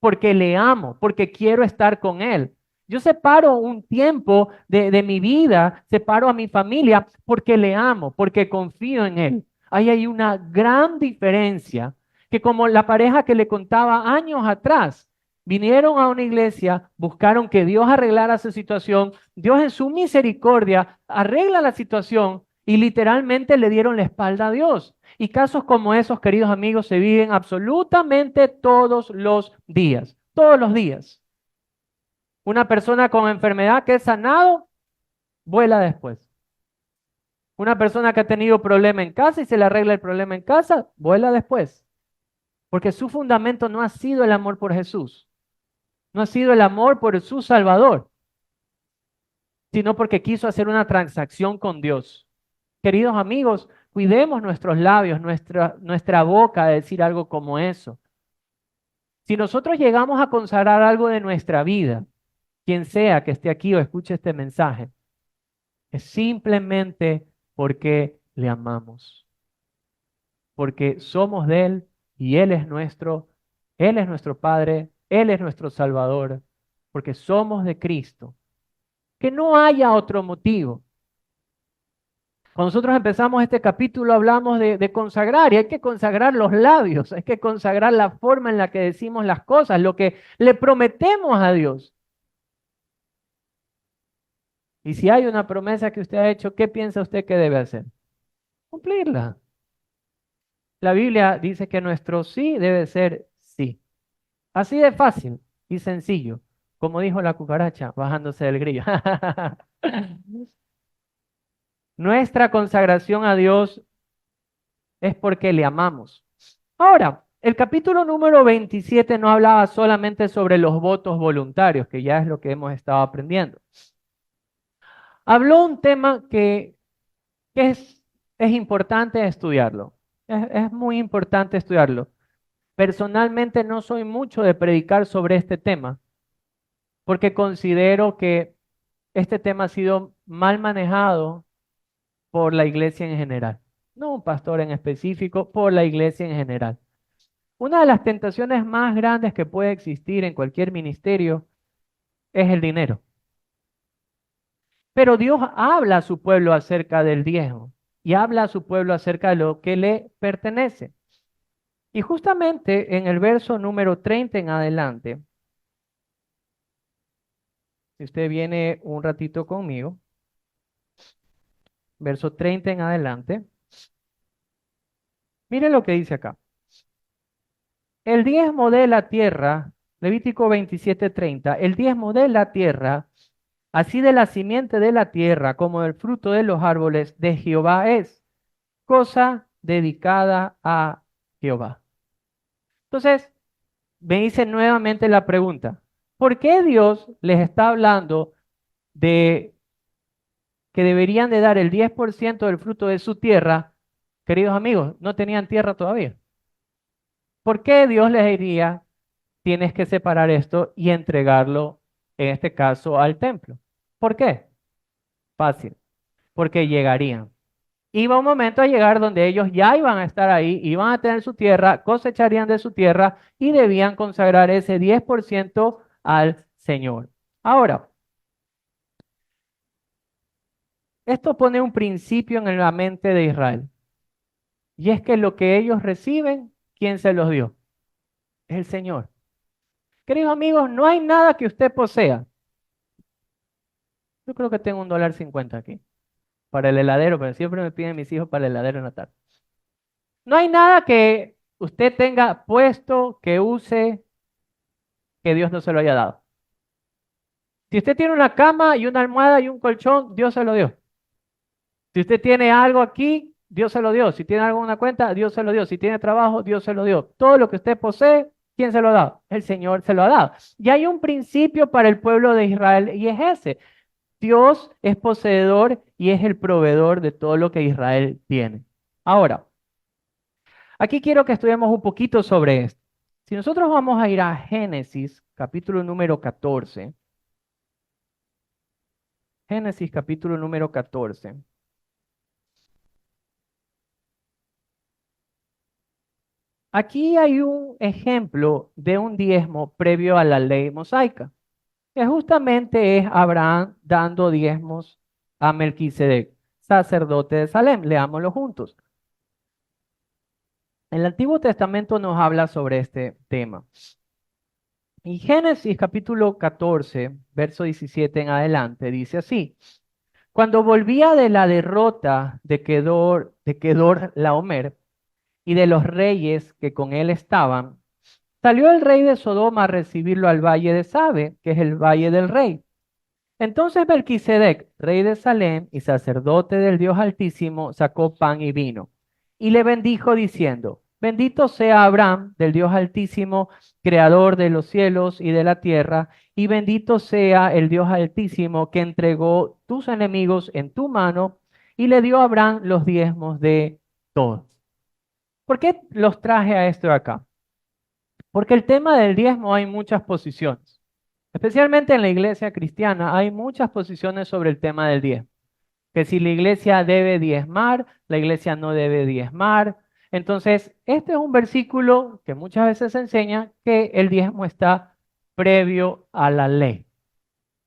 porque le amo, porque quiero estar con Él. Yo separo un tiempo de mi vida, separo a mi familia porque le amo, porque confío en Él. Ahí hay una gran diferencia, que como la pareja que le contaba años atrás, vinieron a una iglesia, buscaron que Dios arreglara su situación, Dios en su misericordia arregla la situación y literalmente le dieron la espalda a Dios. Y casos como esos, queridos amigos, se viven absolutamente todos los días, todos los días. Una persona con enfermedad que es sanado, vuela después. Una persona que ha tenido problema en casa y se le arregla el problema en casa, vuela después. Porque su fundamento no ha sido el amor por Jesús, no ha sido el amor por su Salvador, sino porque quiso hacer una transacción con Dios. Queridos amigos, cuidemos nuestros labios, nuestra boca de decir algo como eso. Si nosotros llegamos a consagrar algo de nuestra vida, quien sea que esté aquí o escuche este mensaje, es simplemente porque le amamos, porque somos de Él y Él es nuestro Padre, Él es nuestro Salvador, porque somos de Cristo. Que no haya otro motivo. Cuando nosotros empezamos este capítulo hablamos de consagrar y hay que consagrar los labios, hay que consagrar la forma en la que decimos las cosas, lo que le prometemos a Dios. Y si hay una promesa que usted ha hecho, ¿qué piensa usted que debe hacer? Cumplirla. La Biblia dice que nuestro sí debe ser sí. Así de fácil y sencillo, como dijo la cucaracha bajándose del grillo. Nuestra consagración a Dios es porque le amamos. Ahora, el capítulo número 27 no hablaba solamente sobre los votos voluntarios, que ya es lo que hemos estado aprendiendo. Habló un tema que es importante estudiarlo. Es muy importante estudiarlo. Personalmente no soy mucho de predicar sobre este tema, porque considero que este tema ha sido mal manejado por la iglesia en general. No un pastor en específico, por la iglesia en general. Una de las tentaciones más grandes que puede existir en cualquier ministerio es el dinero. Pero Dios habla a su pueblo acerca del diezmo y habla a su pueblo acerca de lo que le pertenece. Y justamente en el verso número 30 en adelante, si usted viene un ratito conmigo, verso 30 en adelante, mire lo que dice acá. El diezmo de la tierra, Levítico 27:30, el diezmo de la tierra, así de la simiente de la tierra como del fruto de los árboles de Jehová es, cosa dedicada a Jehová. Entonces, me dice nuevamente la pregunta, ¿por qué Dios les está hablando de que deberían de dar el 10% del fruto de su tierra? Queridos amigos, no tenían tierra todavía. ¿Por qué Dios les diría, tienes que separar esto y entregarlo, en este caso, al templo? ¿Por qué? Fácil, porque llegarían. Iba un momento a llegar donde ellos ya iban a estar ahí, iban a tener su tierra, cosecharían de su tierra y debían consagrar ese 10% al Señor. Ahora, esto pone un principio en la mente de Israel. Y es que lo que ellos reciben, ¿quién se los dio? Es el Señor. Queridos amigos, no hay nada que usted posea. Yo creo que tengo $1.50 aquí para el heladero, pero siempre me piden mis hijos para el heladero en la tarde. No hay nada que usted tenga puesto, que use, que Dios no se lo haya dado. Si usted tiene una cama y una almohada y un colchón, Dios se lo dio. Si usted tiene algo aquí, Dios se lo dio. Si tiene algo en una cuenta, Dios se lo dio. Si tiene trabajo, Dios se lo dio. Todo lo que usted posee, ¿quién se lo ha dado? El Señor se lo ha dado. Y hay un principio para el pueblo de Israel y es ese. Dios es poseedor y es el proveedor de todo lo que Israel tiene. Ahora, aquí quiero que estudiemos un poquito sobre esto. Si nosotros vamos a ir a Génesis, capítulo número 14. Génesis, capítulo número 14. Aquí hay un ejemplo de un diezmo previo a la ley mosaica, que justamente es Abraham dando diezmos a Melquisedec, sacerdote de Salem. Leámoslo juntos. El Antiguo Testamento nos habla sobre este tema. En Génesis capítulo 14, verso 17 en adelante, dice así. Cuando volvía de la derrota de Kedor Laomer y de los reyes que con él estaban, salió el rey de Sodoma a recibirlo al valle de Sabe, que es el valle del rey. Entonces Melquisedec, rey de Salem y sacerdote del Dios Altísimo, sacó pan y vino y le bendijo diciendo, bendito sea Abraham del Dios Altísimo, creador de los cielos y de la tierra, y bendito sea el Dios Altísimo que entregó tus enemigos en tu mano, y le dio a Abraham los diezmos de todo. ¿Por qué los traje a esto de acá? Porque el tema del diezmo hay muchas posiciones. Especialmente en la iglesia cristiana hay muchas posiciones sobre el tema del diezmo. Que si la iglesia debe diezmar, la iglesia no debe diezmar. Entonces, este es un versículo que muchas veces se enseña que el diezmo está previo a la ley.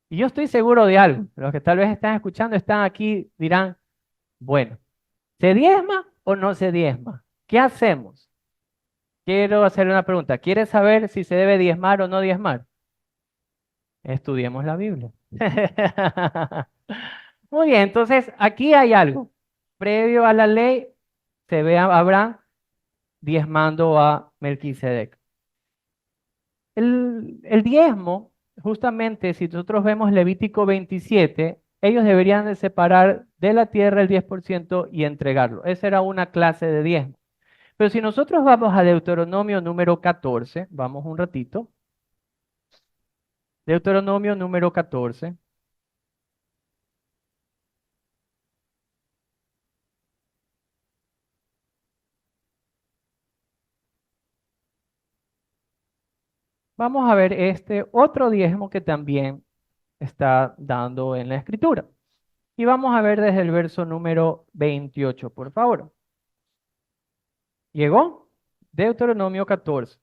Y yo estoy seguro de algo. Los que tal vez están escuchando, están aquí, dirán, bueno, ¿se diezma o no se diezma? ¿Qué hacemos? Quiero hacer una pregunta. ¿Quieres saber si se debe diezmar o no diezmar? Estudiemos la Biblia. Muy bien, entonces aquí hay algo. Previo a la ley se ve a Abraham diezmando a Melquisedec. El diezmo, justamente si nosotros vemos Levítico 27, ellos deberían de separar de la tierra el 10% y entregarlo. Esa era una clase de diezmo. Pero si nosotros vamos a Deuteronomio número 14, vamos un ratito. Deuteronomio número 14. Vamos a ver este otro diezmo que también está dando en la escritura. Y vamos a ver desde el verso número 28, por favor. ¿Llegó? Deuteronomio 14.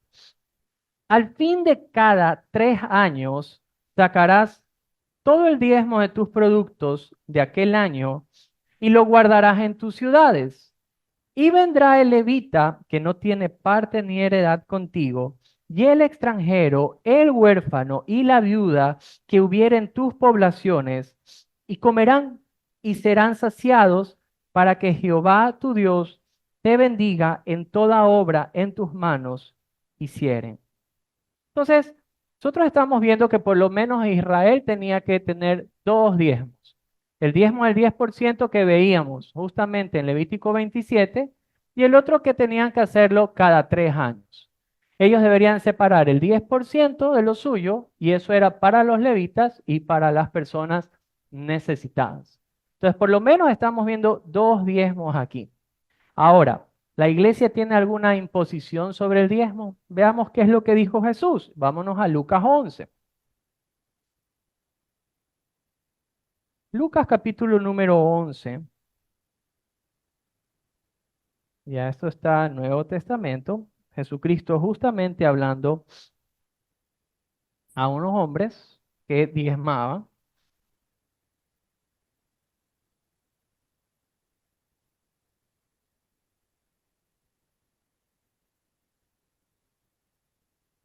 Al fin de cada 3 años sacarás todo el diezmo de tus productos de aquel año y lo guardarás en tus ciudades. Y vendrá el levita que no tiene parte ni heredad contigo, y el extranjero, el huérfano y la viuda que hubiere en tus poblaciones, y comerán y serán saciados para que Jehová tu Dios te bendiga en toda obra en tus manos hicieren. Entonces, nosotros estamos viendo que por lo menos Israel tenía que tener dos diezmos. El diezmo del 10% que veíamos justamente en Levítico 27 y el otro que tenían que hacerlo cada 3 años. Ellos deberían separar el 10% de lo suyo y eso era para los levitas y para las personas necesitadas. Entonces, por lo menos estamos viendo dos diezmos aquí. Ahora, ¿la iglesia tiene alguna imposición sobre el diezmo? Veamos qué es lo que dijo Jesús. Vámonos a Lucas 11. Lucas capítulo número 11. Ya esto está en Nuevo Testamento. Jesucristo justamente hablando a unos hombres que diezmaban.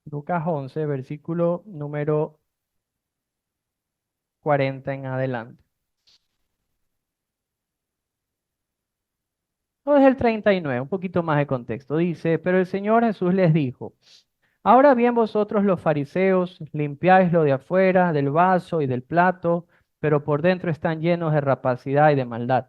Lucas 11, versículo número 40 en adelante. No es el 39, un poquito más de contexto. Dice, pero el Señor Jesús les dijo, ahora bien vosotros los fariseos limpiáis lo de afuera, del vaso y del plato, pero por dentro están llenos de rapacidad y de maldad.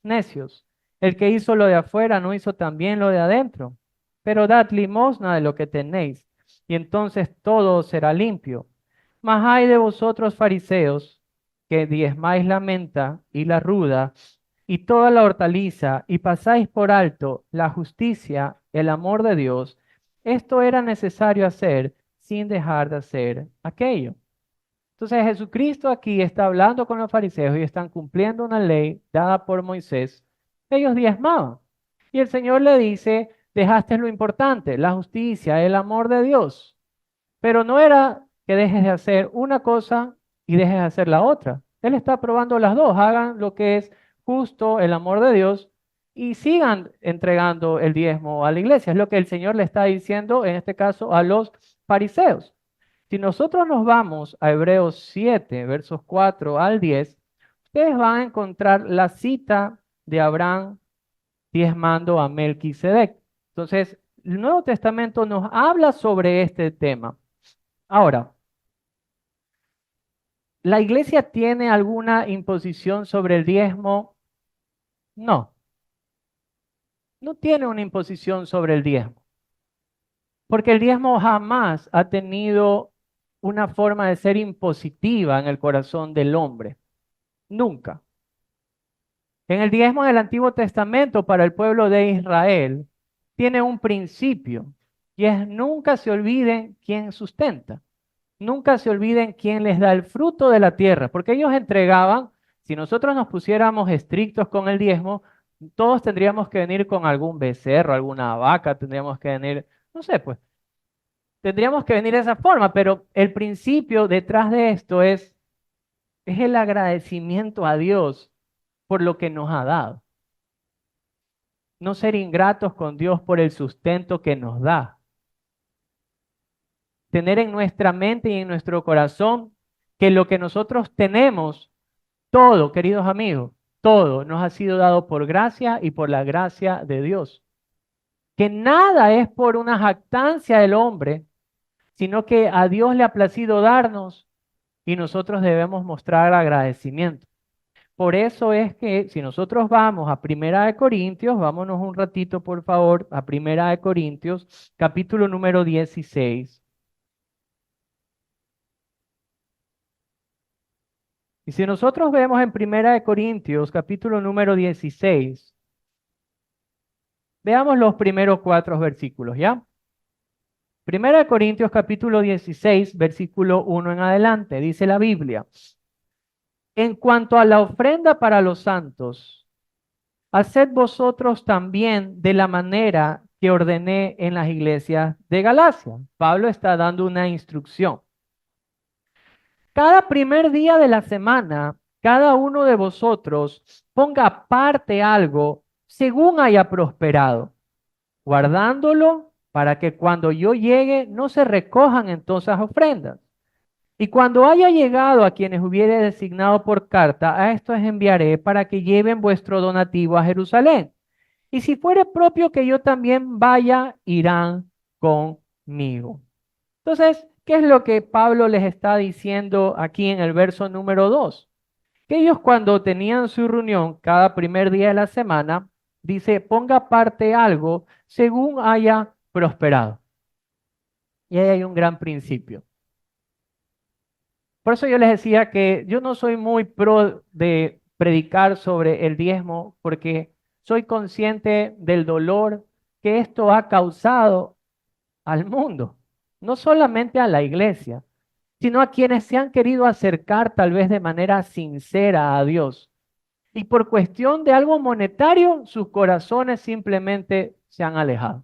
Necios, el que hizo lo de afuera no hizo también lo de adentro. Pero dad limosna de lo que tenéis, y entonces todo será limpio. Mas ay de vosotros fariseos, que diezmáis la menta y la ruda, y toda la hortaliza, y pasáis por alto la justicia, el amor de Dios. Esto era necesario hacer sin dejar de hacer aquello. Entonces Jesucristo aquí está hablando con los fariseos y están cumpliendo una ley dada por Moisés. Ellos diezmaban. Y el Señor le dice, dejaste lo importante, la justicia, el amor de Dios. Pero no era que dejes de hacer una cosa y dejes de hacer la otra. Él está probando las dos. Hagan lo que es justo, el amor de Dios, y sigan entregando el diezmo a la iglesia. Es lo que el Señor le está diciendo, en este caso, a los fariseos. Si nosotros nos vamos a Hebreos 7, versos 4 al 10, ustedes van a encontrar la cita de Abraham diezmando a Melquisedec. Entonces, el Nuevo Testamento nos habla sobre este tema. Ahora, ¿la iglesia tiene alguna imposición sobre el diezmo? No, no tiene una imposición sobre el diezmo, porque el diezmo jamás ha tenido una forma de ser impositiva en el corazón del hombre. Nunca. En el diezmo del Antiguo Testamento para el pueblo de Israel tiene un principio y es nunca se olviden quién sustenta. Nunca se olviden quién les da el fruto de la tierra, porque ellos entregaban, si nosotros nos pusiéramos estrictos con el diezmo, todos tendríamos que venir con algún becerro, alguna vaca, tendríamos que venir, no sé, pues, tendríamos que venir de esa forma, pero el principio detrás de esto es el agradecimiento a Dios por lo que nos ha dado. No ser ingratos con Dios por el sustento que nos da. Tener en nuestra mente y en nuestro corazón que lo que nosotros tenemos, todo, queridos amigos, todo nos ha sido dado por gracia y por la gracia de Dios. Que nada es por una jactancia del hombre, sino que a Dios le ha placido darnos y nosotros debemos mostrar agradecimiento. Por eso es que si nosotros vamos a Primera de Corintios, vámonos un ratito por favor a Primera de Corintios, capítulo número 16. Y si nosotros vemos en Primera de Corintios, capítulo número 16, veamos los primeros 4 versículos, ¿ya? Primera de Corintios, capítulo 16, versículo 1 en adelante, dice la Biblia. En cuanto a la ofrenda para los santos, haced vosotros también de la manera que ordené en las iglesias de Galacia. Pablo está dando una instrucción. Cada primer día de la semana, cada uno de vosotros ponga aparte algo según haya prosperado, guardándolo para que cuando yo llegue no se recojan entonces ofrendas. Y cuando haya llegado a quienes hubiere designado por carta, a estos enviaré para que lleven vuestro donativo a Jerusalén. Y si fuere propio que yo también vaya, irán conmigo. Entonces, ¿qué es lo que Pablo les está diciendo aquí en el verso número 2? Que ellos cuando tenían su reunión cada primer día de la semana, dice, ponga aparte algo según haya prosperado. Y ahí hay un gran principio. Por eso yo les decía que yo no soy muy pro de predicar sobre el diezmo porque soy consciente del dolor que esto ha causado al mundo, no solamente a la iglesia, sino a quienes se han querido acercar tal vez de manera sincera a Dios. Y por cuestión de algo monetario, sus corazones simplemente se han alejado.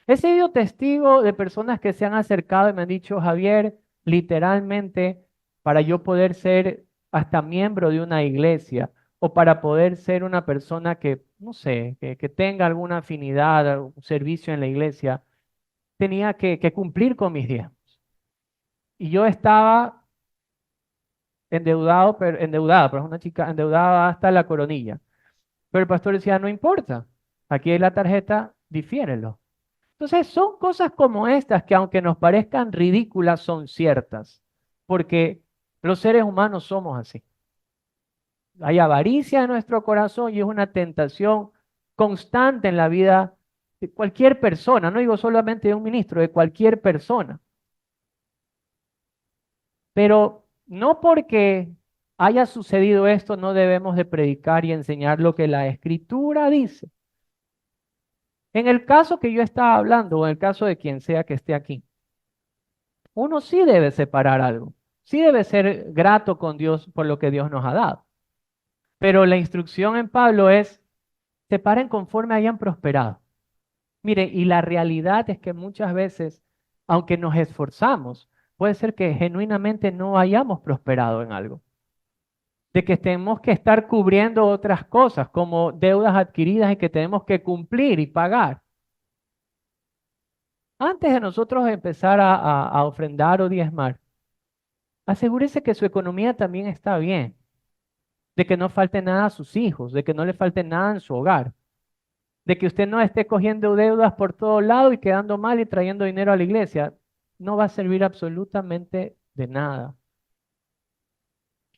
He sido testigo de personas que se han acercado y me han dicho, Javier, literalmente, para yo poder ser hasta miembro de una iglesia o para poder ser una persona que, no sé, que tenga alguna afinidad, algún servicio en la iglesia, tenía que cumplir con mis diezmos. Y yo estaba endeudada, pero es una chica endeudada hasta la coronilla. Pero el pastor decía, no importa, aquí hay la tarjeta, difiérelo. Entonces son cosas como estas que aunque nos parezcan ridículas, son ciertas, porque los seres humanos somos así. Hay avaricia en nuestro corazón y es una tentación constante en la vida de cualquier persona, no digo solamente de un ministro, de cualquier persona. Pero no porque haya sucedido esto, no debemos de predicar y enseñar lo que la Escritura dice. En el caso que yo estaba hablando, o en el caso de quien sea que esté aquí, uno sí debe separar algo. Sí debe ser grato con Dios por lo que Dios nos ha dado. Pero la instrucción en Pablo es, separen conforme hayan prosperado. Mire, y la realidad es que muchas veces, aunque nos esforzamos, puede ser que genuinamente no hayamos prosperado en algo. De que tenemos que estar cubriendo otras cosas como deudas adquiridas y que tenemos que cumplir y pagar. Antes de nosotros empezar a ofrendar o diezmar, asegúrese que su economía también está bien, de que no falte nada a sus hijos, de que no le falte nada en su hogar, de que usted no esté cogiendo deudas por todo lado y quedando mal y trayendo dinero a la iglesia. No va a servir absolutamente de nada.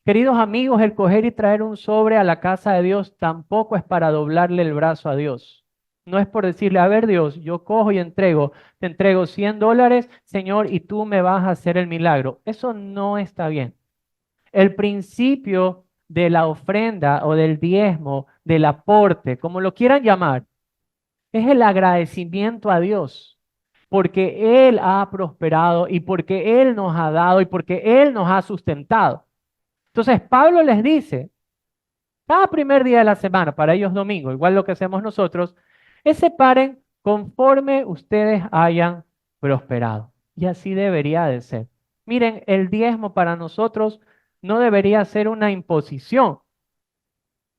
Queridos amigos, el coger y traer un sobre a la casa de Dios tampoco es para doblarle el brazo a Dios. No es por decirle, a ver Dios, yo cojo y entrego, te entrego $100, Señor, y tú me vas a hacer el milagro. Eso no está bien. El principio de la ofrenda o del diezmo del aporte, como lo quieran llamar, es el agradecimiento a Dios, porque Él ha prosperado y porque Él nos ha dado y porque Él nos ha sustentado. Entonces Pablo les dice, cada primer día de la semana, para ellos domingo, igual lo que hacemos nosotros, es separen conforme ustedes hayan prosperado. Y así debería de ser. Miren, el diezmo para nosotros no debería ser una imposición.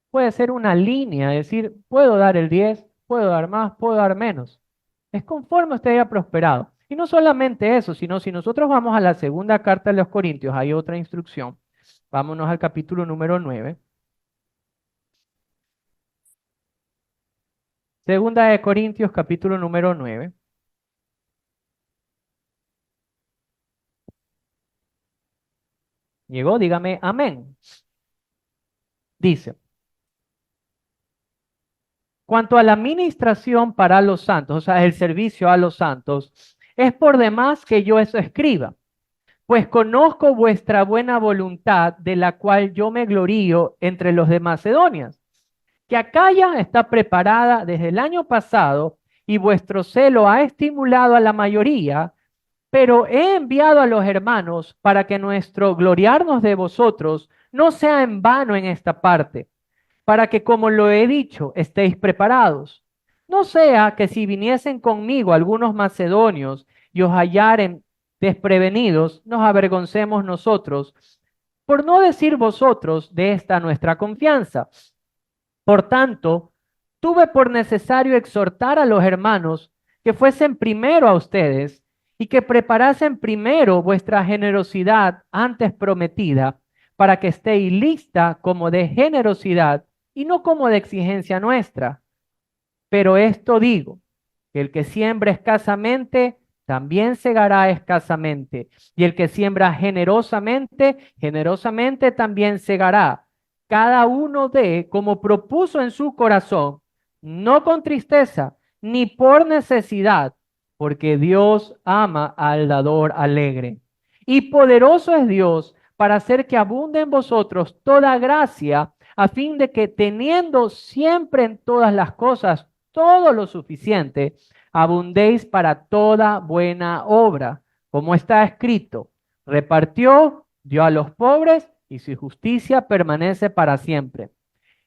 Puede ser una línea, es decir, puedo dar el 10, puedo dar más, puedo dar menos. Es conforme usted haya prosperado. Y no solamente eso, sino si nosotros vamos a la segunda carta de los Corintios, hay otra instrucción. Vámonos al capítulo número 9. Segunda de Corintios, capítulo número 9. Llegó, dígame amén. Dice, cuanto a la ministración para los santos, o sea, el servicio a los santos, es por demás que yo eso escriba, pues conozco vuestra buena voluntad, de la cual yo me glorío entre los de Macedonia, que Acaya está preparada desde el año pasado y vuestro celo ha estimulado a la mayoría, pero he enviado a los hermanos para que nuestro gloriarnos de vosotros no sea en vano en esta parte, para que, como lo he dicho, estéis preparados. No sea que si viniesen conmigo algunos macedonios y os hallaren desprevenidos, nos avergoncemos nosotros, por no decir vosotros de esta nuestra confianza. Por tanto, tuve por necesario exhortar a los hermanos que fuesen primero a ustedes y que preparasen primero vuestra generosidad antes prometida, para que estéis lista como de generosidad y no como de exigencia nuestra. Pero esto digo, que el que siembra escasamente, también segará escasamente, y el que siembra generosamente, generosamente también segará. Cada uno dé como propuso en su corazón, no con tristeza, ni por necesidad, porque Dios ama al dador alegre. Y poderoso es Dios para hacer que abunde en vosotros toda gracia, a fin de que teniendo siempre en todas las cosas todo lo suficiente, abundéis para toda buena obra, como está escrito, repartió, dio a los pobres y su justicia permanece para siempre.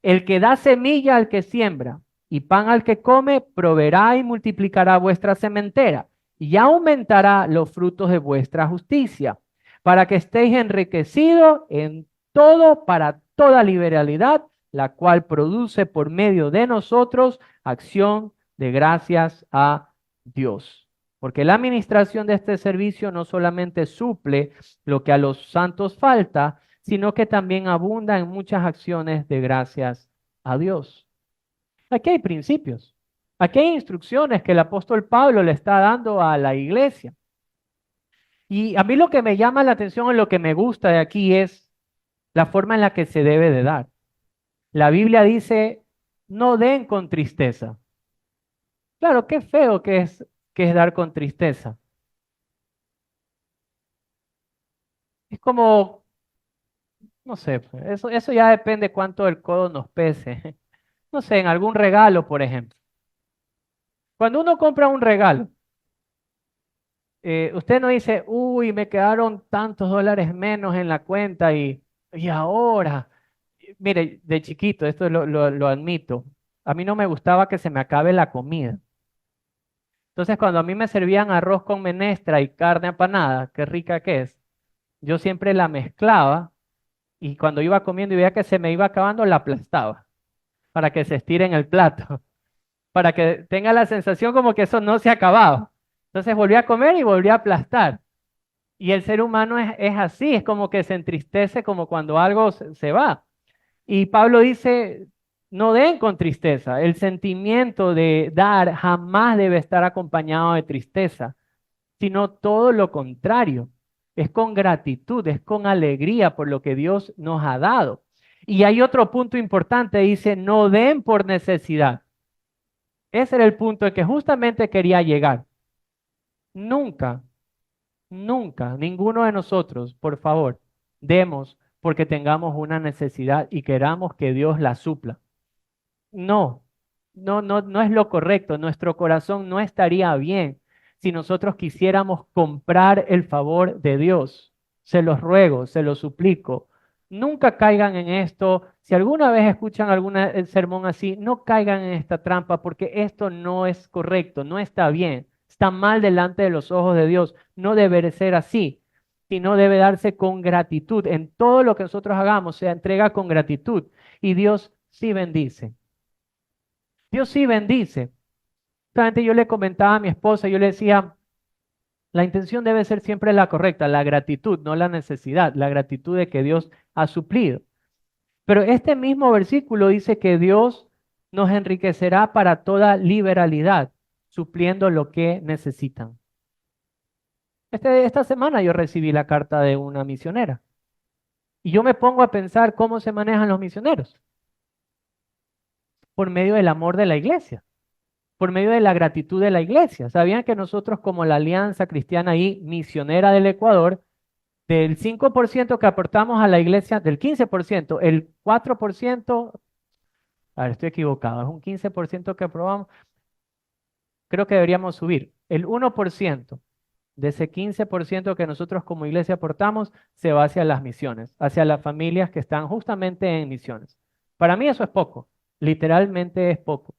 El que da semilla al que siembra y pan al que come, proveerá y multiplicará vuestra sementera y aumentará los frutos de vuestra justicia, para que estéis enriquecidos en todo para toda liberalidad, la cual produce por medio de nosotros acción de gracias a Dios. Porque la administración de este servicio no solamente suple lo que a los santos falta, sino que también abunda en muchas acciones de gracias a Dios. Aquí hay principios, aquí hay instrucciones que el apóstol Pablo le está dando a la iglesia. Y a mí lo que me llama la atención y lo que me gusta de aquí es la forma en la que se debe de dar. La Biblia dice, no den con tristeza. Claro, qué feo que es dar con tristeza. Es como, no sé, pues, eso ya depende cuánto el codo nos pese. No sé, en algún regalo, por ejemplo. Cuando uno compra un regalo, usted no dice, uy, me quedaron tantos dólares menos en la cuenta y ahora, mire, de chiquito, esto lo admito, a mí no me gustaba que se me acabe la comida. Entonces, cuando a mí me servían arroz con menestra y carne apanada, qué rica que es, yo siempre la mezclaba y cuando iba comiendo y veía que se me iba acabando, la aplastaba para que se estire en el plato, para que tenga la sensación como que eso no se acababa. Entonces volví a comer y volví a aplastar. Y el ser humano es así, es como que se entristece como cuando algo se va. Y Pablo dice, no den con tristeza. El sentimiento de dar jamás debe estar acompañado de tristeza, sino todo lo contrario. Es con gratitud, es con alegría por lo que Dios nos ha dado. Y hay otro punto importante, dice, no den por necesidad. Ese era el punto en que justamente quería llegar. Nunca, nunca, ninguno de nosotros, por favor, demos porque tengamos una necesidad y queramos que Dios la supla. No, no es lo correcto. Nuestro corazón no estaría bien si nosotros quisiéramos comprar el favor de Dios. Se los ruego, se los suplico. Nunca caigan en esto. Si alguna vez escuchan algún sermón así, no caigan en esta trampa porque esto no es correcto, no está bien. Está mal delante de los ojos de Dios. No debe ser así, sino debe darse con gratitud. En todo lo que nosotros hagamos, se entrega con gratitud. Y Dios sí bendice. Dios sí bendice. Justamente yo le comentaba a mi esposa, yo le decía, la intención debe ser siempre la correcta, la gratitud, no la necesidad, la gratitud de que Dios ha suplido. Pero este mismo versículo dice que Dios nos enriquecerá para toda liberalidad, supliendo lo que necesitan. Esta semana yo recibí la carta de una misionera y yo me pongo a pensar cómo se manejan los misioneros por medio del amor de la iglesia, por medio de la gratitud de la iglesia. ¿Sabían que nosotros como la Alianza Cristiana y Misionera del Ecuador, del 5% que aportamos a la iglesia, del 15%, el 4%, a ver, estoy equivocado, es un 15% que aprobamos, creo que deberíamos subir. El 1% de ese 15% que nosotros como iglesia aportamos se va hacia las misiones, hacia las familias que están justamente en misiones. Para mí eso es poco, literalmente es poco.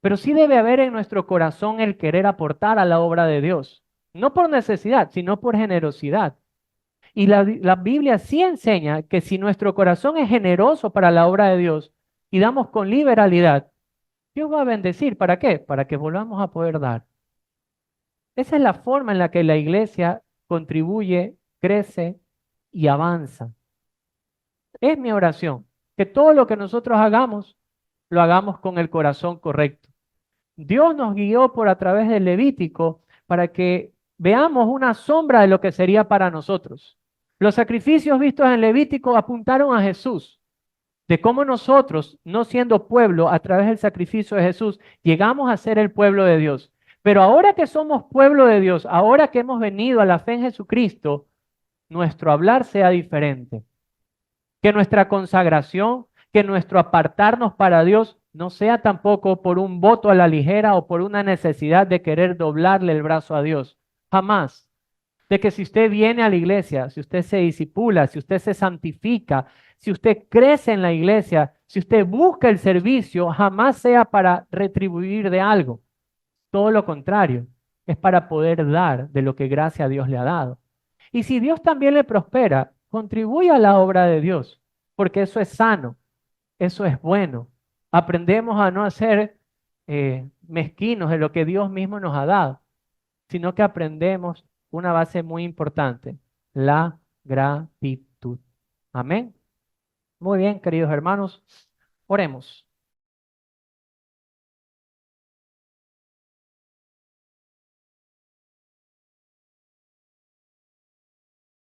Pero sí debe haber en nuestro corazón el querer aportar a la obra de Dios, no por necesidad, sino por generosidad. Y la Biblia sí enseña que si nuestro corazón es generoso para la obra de Dios y damos con liberalidad, Dios va a bendecir. ¿Para qué? Para que volvamos a poder dar. Esa es la forma en la que la iglesia contribuye, crece y avanza. Es mi oración, que todo lo que nosotros hagamos, lo hagamos con el corazón correcto. Dios nos guió por a través del Levítico para que veamos una sombra de lo que sería para nosotros. Los sacrificios vistos en Levítico apuntaron a Jesús, de cómo nosotros, no siendo pueblo, a través del sacrificio de Jesús, llegamos a ser el pueblo de Dios. Pero ahora que somos pueblo de Dios, ahora que hemos venido a la fe en Jesucristo, nuestro hablar sea diferente. Que nuestra consagración, que nuestro apartarnos para Dios no sea tampoco por un voto a la ligera o por una necesidad de querer doblarle el brazo a Dios. Jamás. De que si usted viene a la iglesia, si usted se disipula, si usted se santifica, si usted crece en la iglesia, si usted busca el servicio, jamás sea para retribuir de algo. Todo lo contrario, es para poder dar de lo que gracia a Dios le ha dado. Y si Dios también le prospera, contribuye a la obra de Dios, porque eso es sano, eso es bueno. Aprendemos a no ser mezquinos de lo que Dios mismo nos ha dado, sino que aprendemos una base muy importante, la gratitud. Amén. Muy bien, queridos hermanos, oremos.